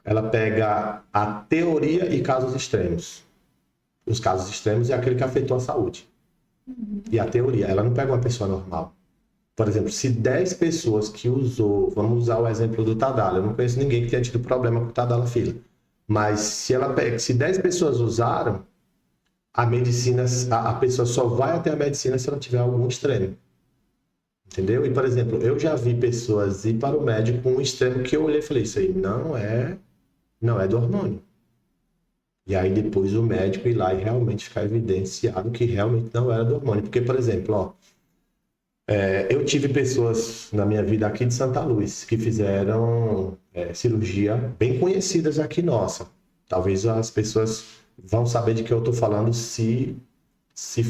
ela pega a teoria e casos extremos. Os casos extremos é aquele que afetou a saúde. E a teoria, ela não pega uma pessoa normal. Por exemplo, se 10 pessoas que usou, vamos usar o exemplo do Tadala, eu não conheço ninguém que tenha tido problema com o Tadala Fila, mas se 10 pessoas usaram, a medicina, a pessoa só vai até a medicina se ela tiver algum extremo. Entendeu? E, por exemplo, eu já vi pessoas ir para o médico com um extremo que eu olhei e falei, isso aí não é do hormônio. E aí depois o médico ir lá e realmente ficar evidenciado que realmente não era do hormônio. Porque, por exemplo, eu tive pessoas na minha vida aqui de Santa Luz que fizeram cirurgia bem conhecidas aqui nossa. Talvez as pessoas vão saber de que eu estou falando se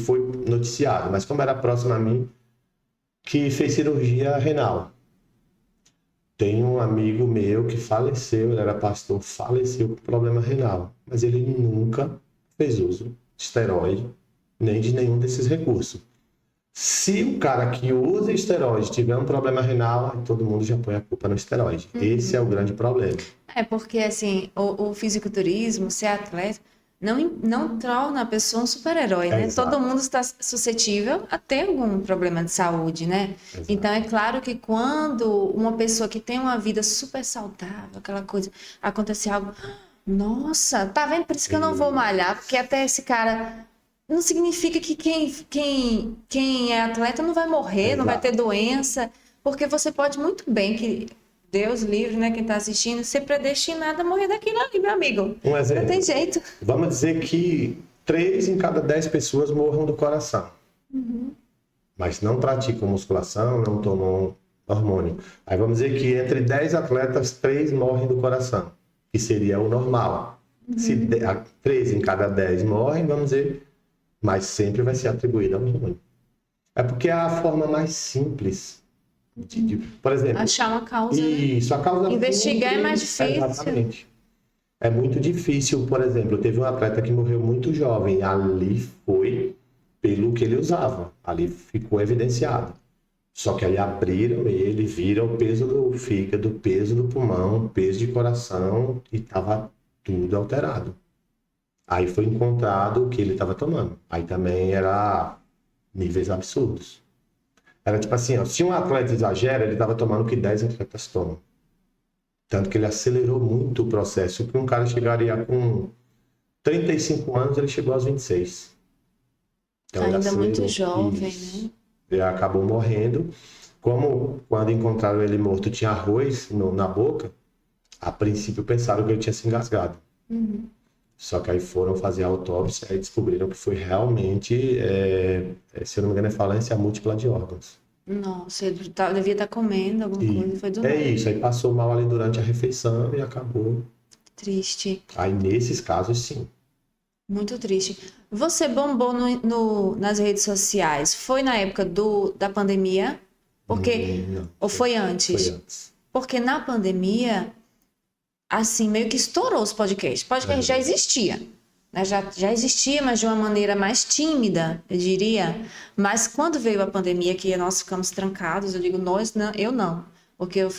foi noticiado. Mas como era próximo a mim, que fez cirurgia renal. Tem um amigo meu que faleceu, ele era pastor, faleceu com problema renal. Mas ele nunca fez uso de esteroide, nem de nenhum desses recursos. Se o cara que usa esteroide tiver um problema renal, todo mundo já põe a culpa no esteroide. Esse é o grande problema. Porque, assim, o fisiculturismo, ser atleta, não torna a pessoa um super-herói, né? Exato. Todo mundo está suscetível a ter algum problema de saúde, né? Exato. Então, é claro que quando uma pessoa que tem uma vida super saudável, aquela coisa, acontece algo... Nossa, tá vendo? Por isso que eu não vou malhar, porque até esse cara... Não significa que quem é atleta não vai morrer, Exato. não vai ter doença, porque você pode muito bem, que Deus livre, né, quem está assistindo, ser predestinado a morrer daquilo ali, meu amigo. Um exemplo. Não tem jeito. Vamos dizer que 3 em cada 10 pessoas morram do coração. Mas não praticam musculação, não tomam hormônio. Aí vamos dizer que entre 10 atletas, 3 morrem do coração, que seria o normal. Se 3 em cada 10 morrem, vamos dizer, mas sempre vai ser atribuído ao hormônio. É porque é a forma mais simples por exemplo... Achar uma causa, Isso, a causa... Investigar é mais difícil. Exatamente. É muito difícil, por exemplo, teve um atleta que morreu muito jovem, ali foi pelo que ele usava, ali ficou evidenciado. Só que aí abriram ele, viram o peso do fígado, o peso do pulmão, o peso de coração e estava tudo alterado. Aí foi encontrado o que ele estava tomando. Aí também era níveis absurdos. Era tipo assim, ó, se um atleta exagera, ele estava tomando o que 10 atletas tomam. Tanto que ele acelerou muito o processo, que um cara chegaria com 35 anos, ele chegou aos 26. Então, ainda muito jovem, isso. né? Ele acabou morrendo. Como quando encontraram ele morto tinha arroz na boca, a princípio pensaram que ele tinha se engasgado. Só que aí foram fazer a autópsia e descobriram que foi realmente, se eu não me engano, é falência múltipla de órgãos. Nossa, ele devia estar comendo alguma coisa, foi do nada. Isso, aí passou mal ali durante a refeição e acabou. Triste. Aí nesses casos, sim. Muito triste. Você bombou nas redes sociais, foi na época da pandemia? Porque, Não, ou foi antes? Foi antes. Porque na pandemia, assim, meio que estourou os podcasts. Podcast já existia, né? Já existia, mas de uma maneira mais tímida, eu diria. Mas quando veio a pandemia, que nós ficamos trancados, eu digo nós, não, eu não. Porque eu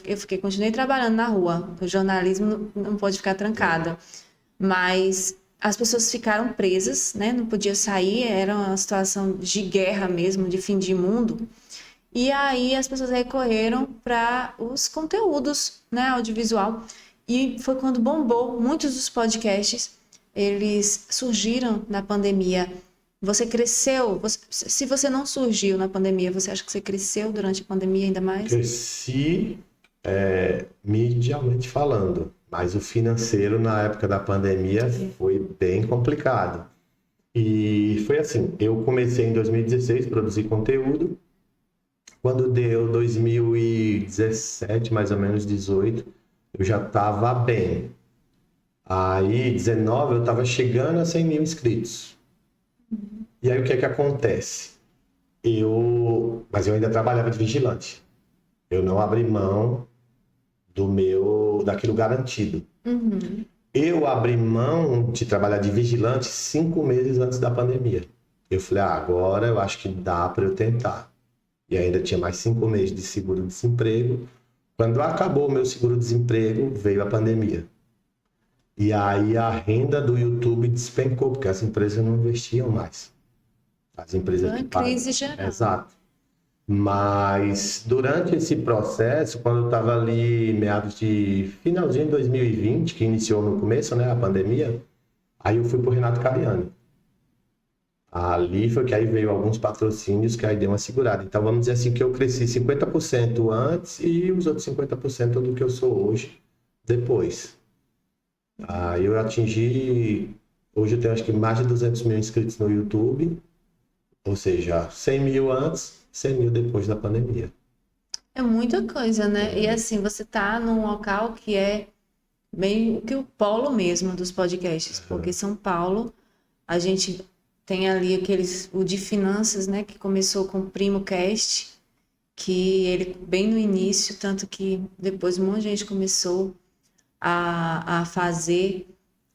continuei trabalhando na rua. O jornalismo não pode ficar trancado. Mas as pessoas ficaram presas, né? Não podia sair, era uma situação de guerra mesmo, de fim de mundo. E aí as pessoas recorreram para os conteúdos, né, audiovisual. E foi quando bombou. Muitos dos podcasts, eles surgiram na pandemia. Você cresceu? Se você não surgiu na pandemia, você acha que você cresceu durante a pandemia ainda mais? Cresci, mediamente falando, mas o financeiro na época da pandemia foi bem complicado. E foi assim, eu comecei em 2016 a produzir conteúdo. Quando deu 2017, mais ou menos 18, eu já estava bem. Aí, 19, eu tava chegando a 100 mil inscritos. E aí, o que é que acontece? Mas eu ainda trabalhava de vigilante. Eu não abri mão daquilo garantido. Uhum. Eu abri mão de trabalhar de vigilante 5 meses antes da pandemia. Eu falei, agora eu acho que dá para eu tentar. E ainda tinha mais 5 meses de seguro-desemprego. Quando acabou o meu seguro-desemprego, veio a pandemia. E aí a renda do YouTube despencou, porque as empresas não investiam mais. As empresas Foi que uma pagam. crise geral. Exato. Mas durante esse processo, quando eu estava ali, finalzinho de 2020, que iniciou no começo, né, a pandemia, aí eu fui pro Renato Cariani. Ali foi que aí veio alguns patrocínios que aí deu uma segurada. Então vamos dizer assim que eu cresci 50% antes e os outros 50% do que eu sou hoje, depois. Aí eu hoje eu tenho acho que mais de 200 mil inscritos no YouTube, ou seja, 100 mil antes, 100 mil depois da pandemia. É muita coisa, né? E assim, você tá num local que é meio que o polo mesmo dos podcasts, porque São Paulo, a gente tem ali o de finanças, né, que começou com o Primo Cast, que ele bem no início, tanto que depois um monte de gente começou a fazer,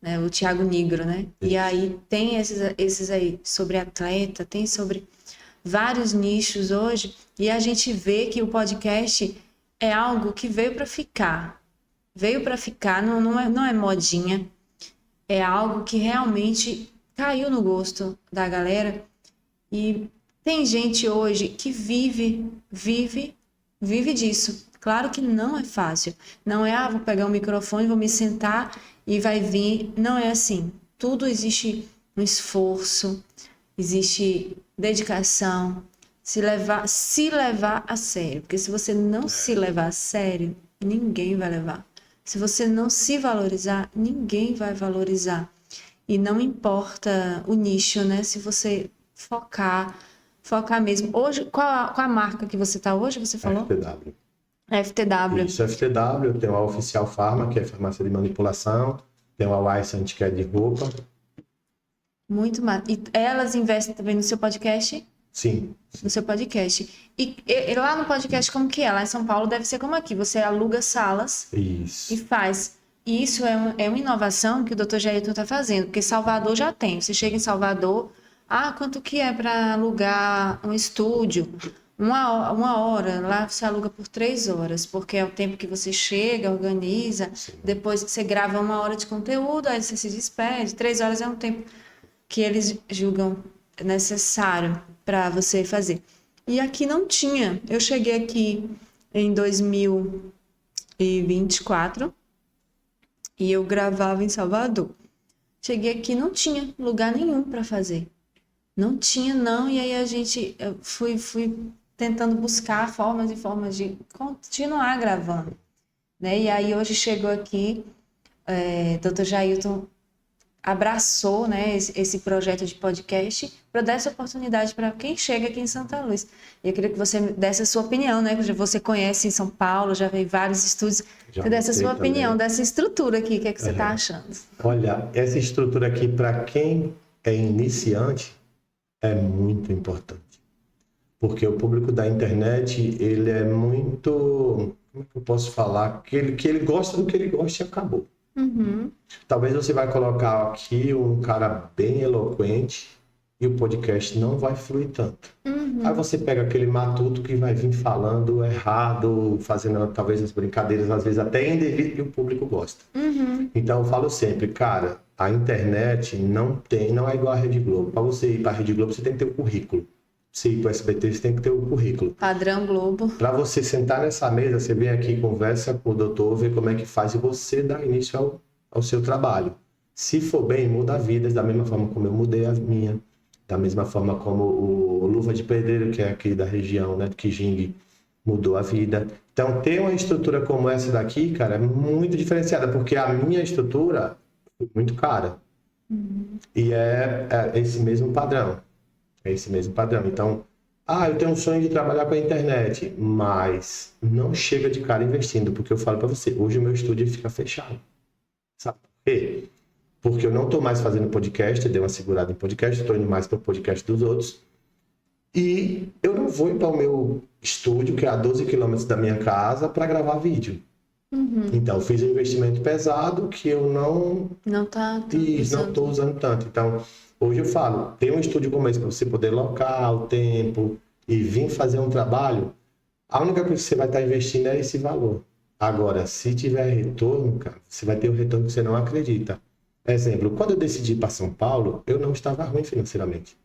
né, o Thiago Nigro, né? E aí tem esses aí sobre atleta, tem sobre vários nichos hoje, e a gente vê que o podcast é algo que veio para ficar. Veio para ficar, não é modinha, é algo que realmente caiu no gosto da galera. E tem gente hoje que vive disso. Claro que não é fácil. Não é, vou pegar o microfone, vou me sentar e vai vir. Não é assim. Tudo existe um esforço, existe dedicação, se levar a sério. Porque se você não se levar a sério, ninguém vai levar. Se você não se valorizar, ninguém vai valorizar. E não importa o nicho, né? Se você focar mesmo. Hoje, qual a marca que você está hoje, você falou? FTW. FTW. Isso, FTW, tem a Oficial Pharma, que é farmácia de manipulação, tem a Wysant, que é de roupa. Muito massa. E elas investem também no seu podcast? Sim. No seu podcast. E lá no podcast, como que é? Lá em São Paulo deve ser como aqui. Você aluga salas Isso. e faz. E isso é uma inovação que o Dr. Jailton está fazendo, porque Salvador já tem. Você chega em Salvador, quanto que é para alugar um estúdio? Uma hora, lá você aluga por 3 horas, porque é o tempo que você chega, organiza, depois você grava 1 hora de conteúdo, aí você se despede. 3 horas é um tempo que eles julgam necessário para você fazer. E aqui não tinha. Eu cheguei aqui em 2024 e eu gravava em Salvador. Cheguei aqui, não tinha lugar nenhum para fazer. Não tinha, não. E aí eu fui tentando buscar formas e formas de continuar gravando, né? E aí hoje chegou aqui, Dr. Jailton abraçou, né, esse projeto de podcast para dar essa oportunidade para quem chega aqui em Santa Luz. E eu queria que você desse a sua opinião, né? Você conhece em São Paulo, já veio vários estúdios. Você desse a sua opinião dessa estrutura aqui, o que é que você está achando? Olha, essa estrutura aqui, para quem é iniciante, é muito importante. Porque o público da internet, ele é muito... Como é que eu posso falar? Que ele gosta do que ele gosta e acabou. Uhum. Talvez você vai colocar aqui um cara bem eloquente e o podcast não vai fluir tanto. Uhum. Aí você pega aquele matuto que vai vir falando errado, fazendo talvez as brincadeiras, às vezes até indevido, e o público gosta. Uhum. Então eu falo sempre, cara, a internet não é igual a Rede Globo. Para você ir para a Rede Globo, você tem que ter o currículo. Se ir para o SBT, você tem que ter o currículo. Padrão Globo. Para você sentar nessa mesa, você vem aqui, conversa com o doutor, vê como é que faz e você dá início ao seu trabalho. Se for bem, muda vidas, da mesma forma como eu mudei a minha, da mesma forma como o Luva de Pedreiro, que é aqui da região, né, do Quijingue, mudou a vida. Então, ter uma estrutura como essa daqui, cara, é muito diferenciada, porque a minha estrutura é muito cara. Uhum. E é esse mesmo padrão. É esse mesmo padrão. Então, eu tenho um sonho de trabalhar com a internet, mas não chega de cara investindo, porque eu falo para você, hoje o meu estúdio fica fechado. Sabe por quê? Porque eu não estou mais fazendo podcast, eu dei uma segurada em podcast, estou indo mais para o podcast dos outros. E eu não vou ir para o meu estúdio, que é a 12 quilômetros da minha casa, para gravar vídeo. Então, eu fiz um investimento pesado que eu Não tá não estou usando tanto. Então, hoje eu falo, tem um estúdio como esse para você poder locar o tempo e vir fazer um trabalho. A única coisa que você vai estar investindo é esse valor. Agora, se tiver retorno, cara, você vai ter um retorno que você não acredita. Exemplo, quando eu decidi ir para São Paulo, eu não estava ruim financeiramente.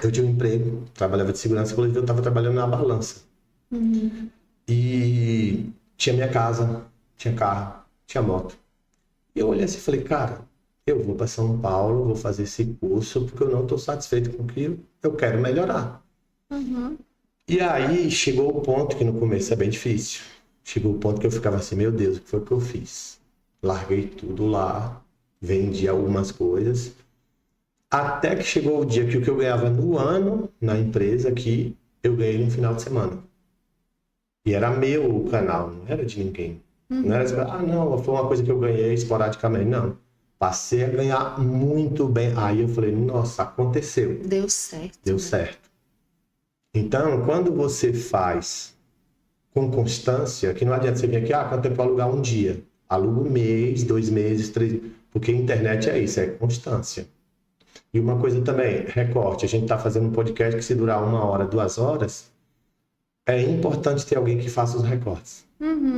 Eu tinha um emprego, trabalhava de segurança, inclusive eu estava trabalhando na balança. E tinha minha casa, tinha carro, tinha moto. E eu olhei assim e falei, cara, eu vou para São Paulo, vou fazer esse curso porque eu não estou satisfeito com aquilo, eu quero melhorar. E aí chegou o ponto que no começo é bem difícil. Chegou o ponto que eu ficava assim, meu Deus, o que foi que eu fiz? Larguei tudo lá, vendi algumas coisas. Até que chegou o dia que o que eu ganhava no ano na empresa aqui, eu ganhei no final de semana. E era meu o canal, não era de ninguém. Não era assim, não, foi uma coisa que eu ganhei esporadicamente. Não. Passei a ganhar muito bem. Aí eu falei, nossa, aconteceu. Deu certo. Deu certo. Então, quando você faz com constância, que não adianta você vir aqui, quanto tempo eu alugar um dia? Aluga um mês, 2 meses, 3... Porque a internet é isso, é constância. E uma coisa também, recorte. A gente está fazendo um podcast que se durar 1 hora, 2 horas, é importante ter alguém que faça os recortes.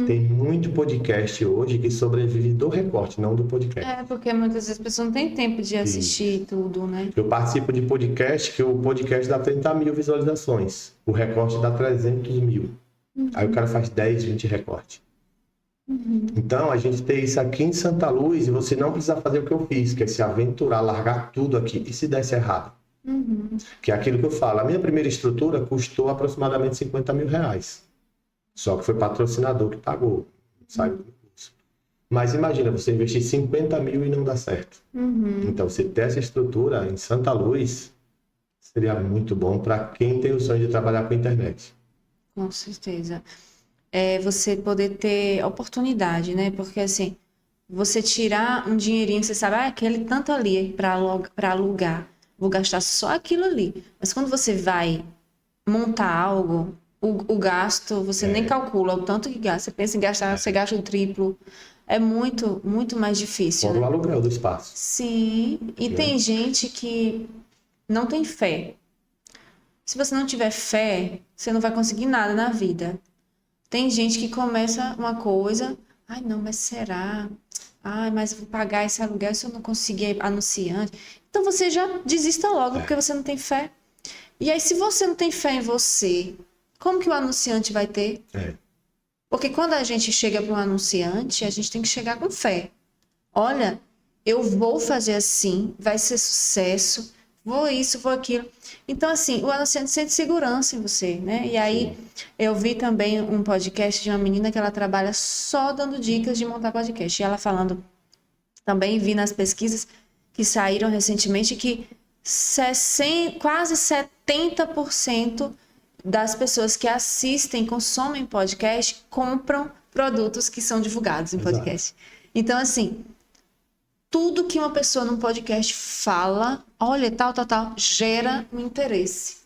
Tem muito podcast hoje que sobrevive do recorte, não do podcast. É, porque muitas vezes a pessoa não tem tempo de assistir tudo, né? Eu participo de podcast que o podcast dá 30 mil visualizações. O recorte dá 300 mil. Aí o cara faz 10, 20 recortes. Então, a gente tem isso aqui em Santa Luz e você não precisa fazer o que eu fiz, que é se aventurar, largar tudo aqui. E se desse errado? Que é aquilo que eu falo. A minha primeira estrutura custou aproximadamente 50 mil reais. Só que foi patrocinador que pagou. Sabe? Mas imagina, você investir 50 mil e não dá certo. Então, você ter essa estrutura em Santa Luz seria muito bom para quem tem o sonho de trabalhar com a internet. Com certeza. É você poder ter oportunidade, né? Porque assim, você tirar um dinheirinho, você sabe, aquele tanto ali para alugar, vou gastar só aquilo ali. Mas quando você vai montar algo, o gasto, você nem calcula o tanto que gasta. Você pensa em gastar, você gasta o triplo. É muito, muito mais difícil, Fora o né? aluguel do espaço. Sim, e tem gente que não tem fé. Se você não tiver fé, você não vai conseguir nada na vida. Tem gente que começa uma coisa, ai não, mas será? Ai, mas vou pagar esse aluguel se eu não conseguir anunciante. Então você já desista logo, porque você não tem fé. E aí, se você não tem fé em você, como que o anunciante vai ter? Porque quando a gente chega para um anunciante, a gente tem que chegar com fé. Olha, eu vou fazer assim, vai ser sucesso, vou isso, vou aquilo. Então, assim, o anunciante sente segurança em você, né? E aí, eu vi também um podcast de uma menina que ela trabalha só dando dicas de montar podcast. E ela falando, também vi nas pesquisas que saíram recentemente que quase 70% das pessoas que assistem, consomem podcast, compram produtos que são divulgados em podcast. Então, assim, tudo que uma pessoa num podcast fala, olha, tal, gera um interesse.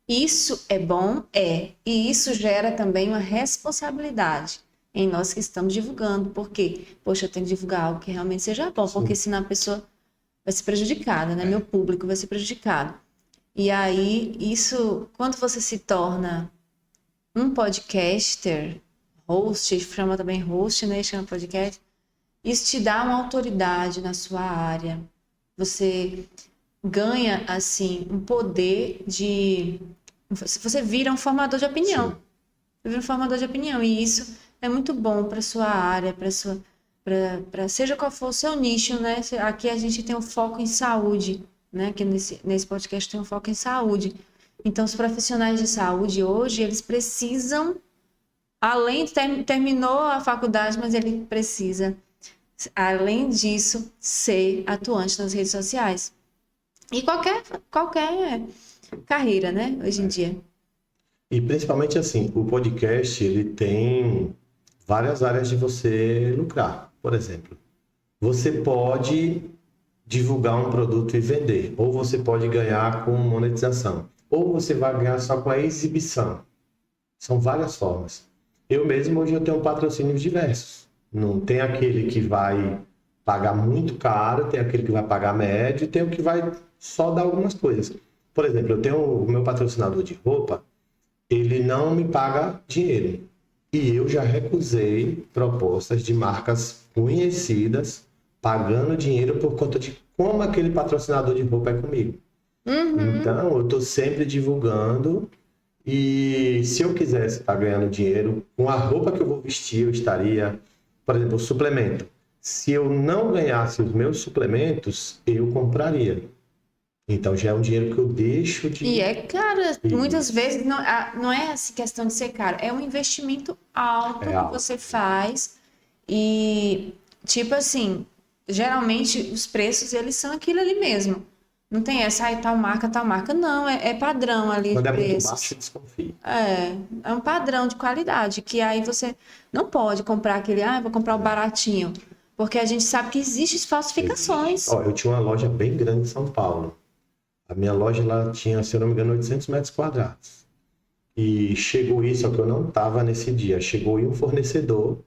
Isso é bom? É. E isso gera também uma responsabilidade em nós que estamos divulgando. Porque, poxa, eu tenho que divulgar algo que realmente seja bom, porque senão a pessoa vai ser prejudicada, né? Meu público vai ser prejudicado. E aí, isso, quando você se torna um podcaster, host, chama também host, né? Chama podcast. Isso te dá uma autoridade na sua área. Você ganha, assim, um poder de... Você vira um formador de opinião. Você vira um formador de opinião. E isso é muito bom para sua área, para seja qual for o seu nicho, né? Aqui a gente tem um foco em saúde, né? Aqui nesse podcast tem um foco em saúde. Então, os profissionais de saúde hoje, eles precisam, além de terminou a faculdade, mas ele precisa, além disso, ser atuante nas redes sociais. E qualquer carreira, né? Hoje em dia. E principalmente assim, o podcast, ele tem várias áreas de você lucrar. Por exemplo, você pode divulgar um produto e vender, ou você pode ganhar com monetização, ou você vai ganhar só com a exibição. São várias formas. Eu mesmo hoje eu tenho patrocínios diversos. Não tem aquele que vai pagar muito caro, tem aquele que vai pagar médio, e tem o que vai só dar algumas coisas. Por exemplo, eu tenho o meu patrocinador de roupa, ele não me paga dinheiro. E eu já recusei propostas de marcas conhecidas pagando dinheiro por conta de como aquele patrocinador de roupa é comigo. Então, eu estou sempre divulgando e se eu quisesse estar ganhando dinheiro com a roupa que eu vou vestir, eu estaria, por exemplo, o suplemento. Se eu não ganhasse os meus suplementos, eu compraria. Então, já é um dinheiro que eu deixo de... E é caro, Isso. muitas vezes não é assim questão de ser caro, é um investimento alto É que alto. você faz e, tipo assim, geralmente os preços, eles são aquilo ali mesmo. Não tem essa, aí tal marca, não, é padrão ali de Quando é muito preços. baixo, eu desconfio. É um padrão de qualidade, que aí você não pode comprar aquele, vou comprar o baratinho, porque a gente sabe que existem falsificações. Ó, eu tinha uma loja bem grande em São Paulo. A minha loja lá tinha, se eu não me engano, 800 metros quadrados. E chegou isso, só que eu não estava nesse dia. Chegou aí um fornecedor,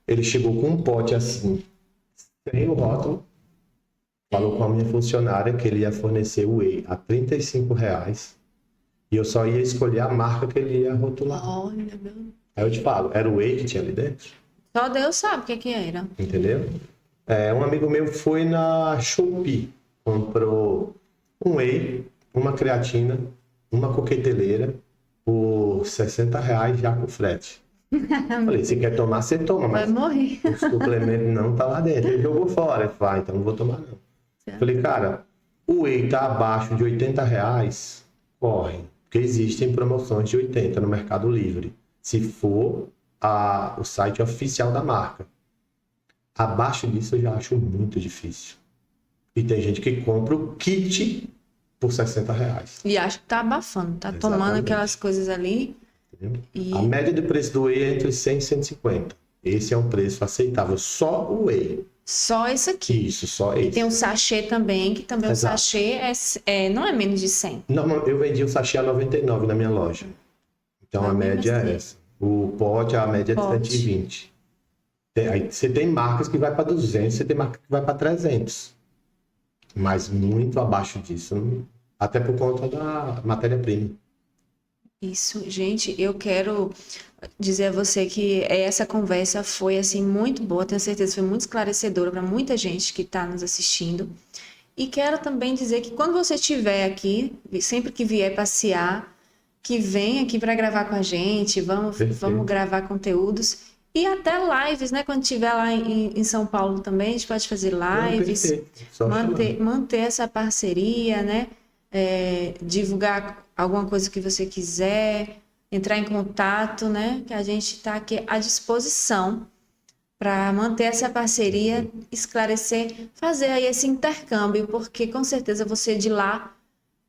ele chegou com um pote assim, sem o rótulo, falou com a minha funcionária que ele ia fornecer o whey a R$ 35 e eu só ia escolher a marca que ele ia rotular. Olha, meu... Aí eu te falo, era o whey que tinha ali dentro? Só Deus sabe o que era. Entendeu? Um amigo meu foi na Shopee, comprou um whey, uma creatina, uma coqueteleira por R$ 60 já com frete. Falei, se quer tomar, você toma, Vai mas morrer. o suplemento não tá lá dentro. Ele jogou fora. Ele falou, então não vou tomar não. Falei, cara, o whey tá abaixo de R$ 80, corre. Porque existem promoções de 80 no Mercado Livre. Se for o site oficial da marca. Abaixo disso eu já acho muito difícil. E tem gente que compra o kit por R$ 60. E acho que tá abafando, tá tomando Exatamente. aquelas coisas ali. Entendeu? E A média do preço do whey é entre 100 e 150. Esse é um preço aceitável. Só o whey. só esse aqui. Isso, só E esse. tem um sachê também, que também Exato. o sachê não é menos de 100. Não, eu vendi o sachê a 99 na minha loja. Então Mas a mesmo média assim. é essa. O pote, a média é de Pote. 120. Aí você tem marcas que vai para 200, você tem marcas que vai para 300. Mas muito abaixo disso. Até por conta da matéria-prima. Isso, gente, eu quero dizer a você que essa conversa foi assim muito boa, tenho certeza que foi muito esclarecedora para muita gente que está nos assistindo. E quero também dizer que quando você estiver aqui, sempre que vier passear, que venha aqui para gravar com a gente, vamos Perfeito. gravar conteúdos e até lives, né? Quando estiver lá em São Paulo também, a gente pode fazer lives, Perfeito. Só manter essa parceria, né? Divulgar alguma coisa que você quiser, entrar em contato, né? Que a gente está aqui à disposição para manter essa parceria, esclarecer, fazer aí esse intercâmbio, porque com certeza você de lá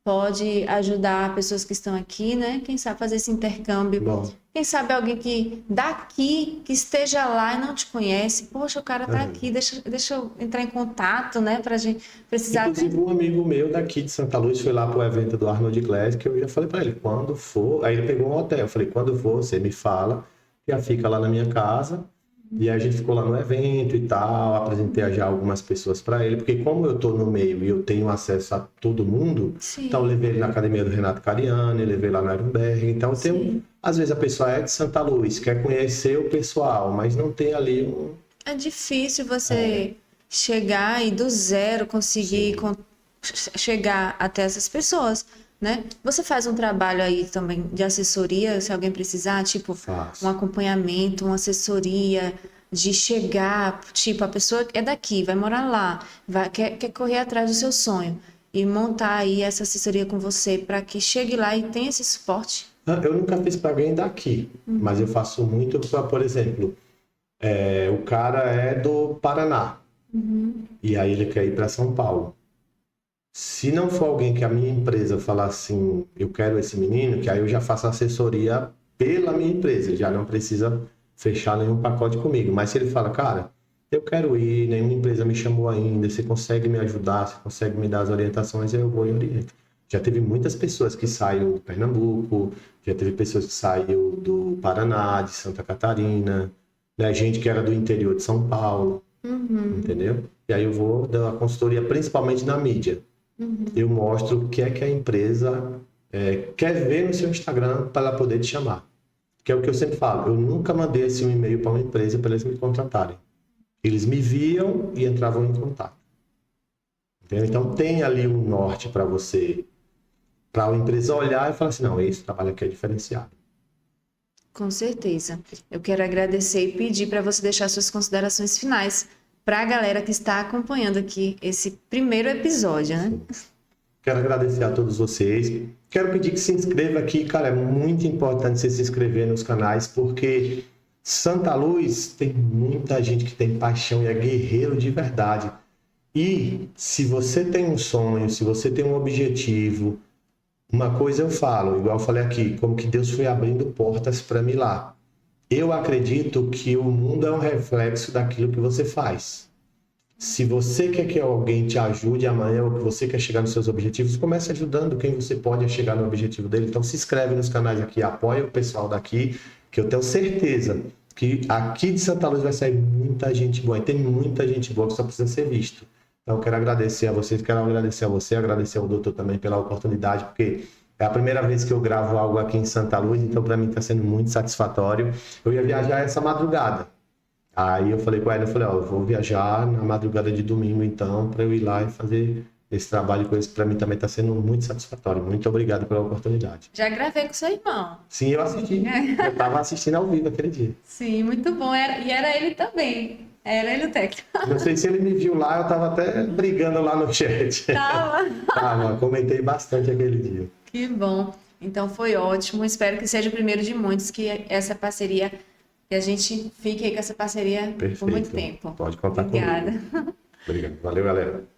pode ajudar pessoas que estão aqui, né? Quem sabe fazer esse intercâmbio. Bom, Quem sabe alguém que daqui, que esteja lá e não te conhece, poxa, o cara tá aqui, deixa eu entrar em contato, né? Pra gente precisar. inclusive um amigo meu daqui de Santa Luz foi lá pro evento do Arnold Classic, que eu já falei para ele, quando for, aí ele pegou um hotel, eu falei, quando for, você me fala, já fica lá na minha casa. E aí a gente ficou lá no evento e tal, apresentei já algumas pessoas para ele, porque como eu tô no meio e eu tenho acesso a todo mundo, Sim. então eu levei ele na academia do Renato Cariani, levei lá no Nuremberg, então eu tenho, às vezes a pessoa é de Santa Luz, quer conhecer o pessoal, mas não tem ali um... É difícil você chegar e do zero conseguir chegar até essas pessoas, né? Você faz um trabalho aí também de assessoria, se alguém precisar, tipo, Faço. um acompanhamento, uma assessoria de chegar, tipo, a pessoa é daqui, vai morar lá, quer correr atrás do seu sonho e montar aí essa assessoria com você para que chegue lá e tenha esse suporte. Eu nunca fiz para alguém daqui, mas eu faço muito para, por exemplo, o cara é do Paraná, e aí ele quer ir para São Paulo. Se não for alguém que a minha empresa falar assim, eu quero esse menino, que aí eu já faço assessoria pela minha empresa, ele já não precisa fechar nenhum pacote comigo. Mas se ele fala, cara, eu quero ir, nenhuma empresa me chamou ainda, você consegue me ajudar, você consegue me dar as orientações, eu vou e oriento. Já teve muitas pessoas que saíram do Pernambuco, já teve pessoas que saíram do Paraná, de Santa Catarina, né? Gente que era do interior de São Paulo, entendeu? E aí eu vou dar uma consultoria principalmente na mídia. Eu mostro o que é que a empresa quer ver no seu Instagram para ela poder te chamar. Que é o que eu sempre falo, eu nunca mandei assim um e-mail para uma empresa para eles me contratarem. Eles me viam e entravam em contato. Entendeu? Então tem ali um norte para você, para a empresa olhar e falar assim, não, esse trabalho aqui é diferenciado. Com certeza. Eu quero agradecer e pedir para você deixar suas considerações finais para a galera que está acompanhando aqui esse primeiro episódio, né? Quero agradecer a todos vocês. Quero pedir que se inscreva aqui, cara, é muito importante você se inscrever nos canais, porque Santa Luz tem muita gente que tem paixão e é guerreiro de verdade. E se você tem um sonho, se você tem um objetivo, uma coisa eu falo, igual eu falei aqui, como que Deus foi abrindo portas para mim lá. Eu acredito que o mundo é um reflexo daquilo que você faz. Se você quer que alguém te ajude amanhã, ou que você quer chegar nos seus objetivos, comece ajudando quem você pode chegar no objetivo dele. Então se inscreve nos canais aqui, apoia o pessoal daqui, que eu tenho certeza que aqui de Santa Luz vai sair muita gente boa. E tem muita gente boa que só precisa ser visto. Então eu quero agradecer a vocês, quero agradecer a você, agradecer ao doutor também pela oportunidade, porque é a primeira vez que eu gravo algo aqui em Santa Luz, então para mim está sendo muito satisfatório. Eu ia viajar essa madrugada. Aí eu falei com ela, eu vou viajar na madrugada de domingo então, para eu ir lá e fazer esse trabalho com eles, para mim também está sendo muito satisfatório. Muito obrigado pela oportunidade. Já gravei com seu irmão. Sim, eu assisti. Eu estava assistindo ao vivo aquele dia. Sim, muito bom. E era ele também. Era ele o técnico. Não sei se ele me viu lá, eu estava até brigando lá no chat. Tava, comentei bastante aquele dia. Que bom. Então foi ótimo. Espero que seja o primeiro de muitos, que essa parceria, que a gente fique aí com essa parceria Perfeito. por muito tempo. Pode contar Obrigada. comigo. Obrigado. Valeu, galera.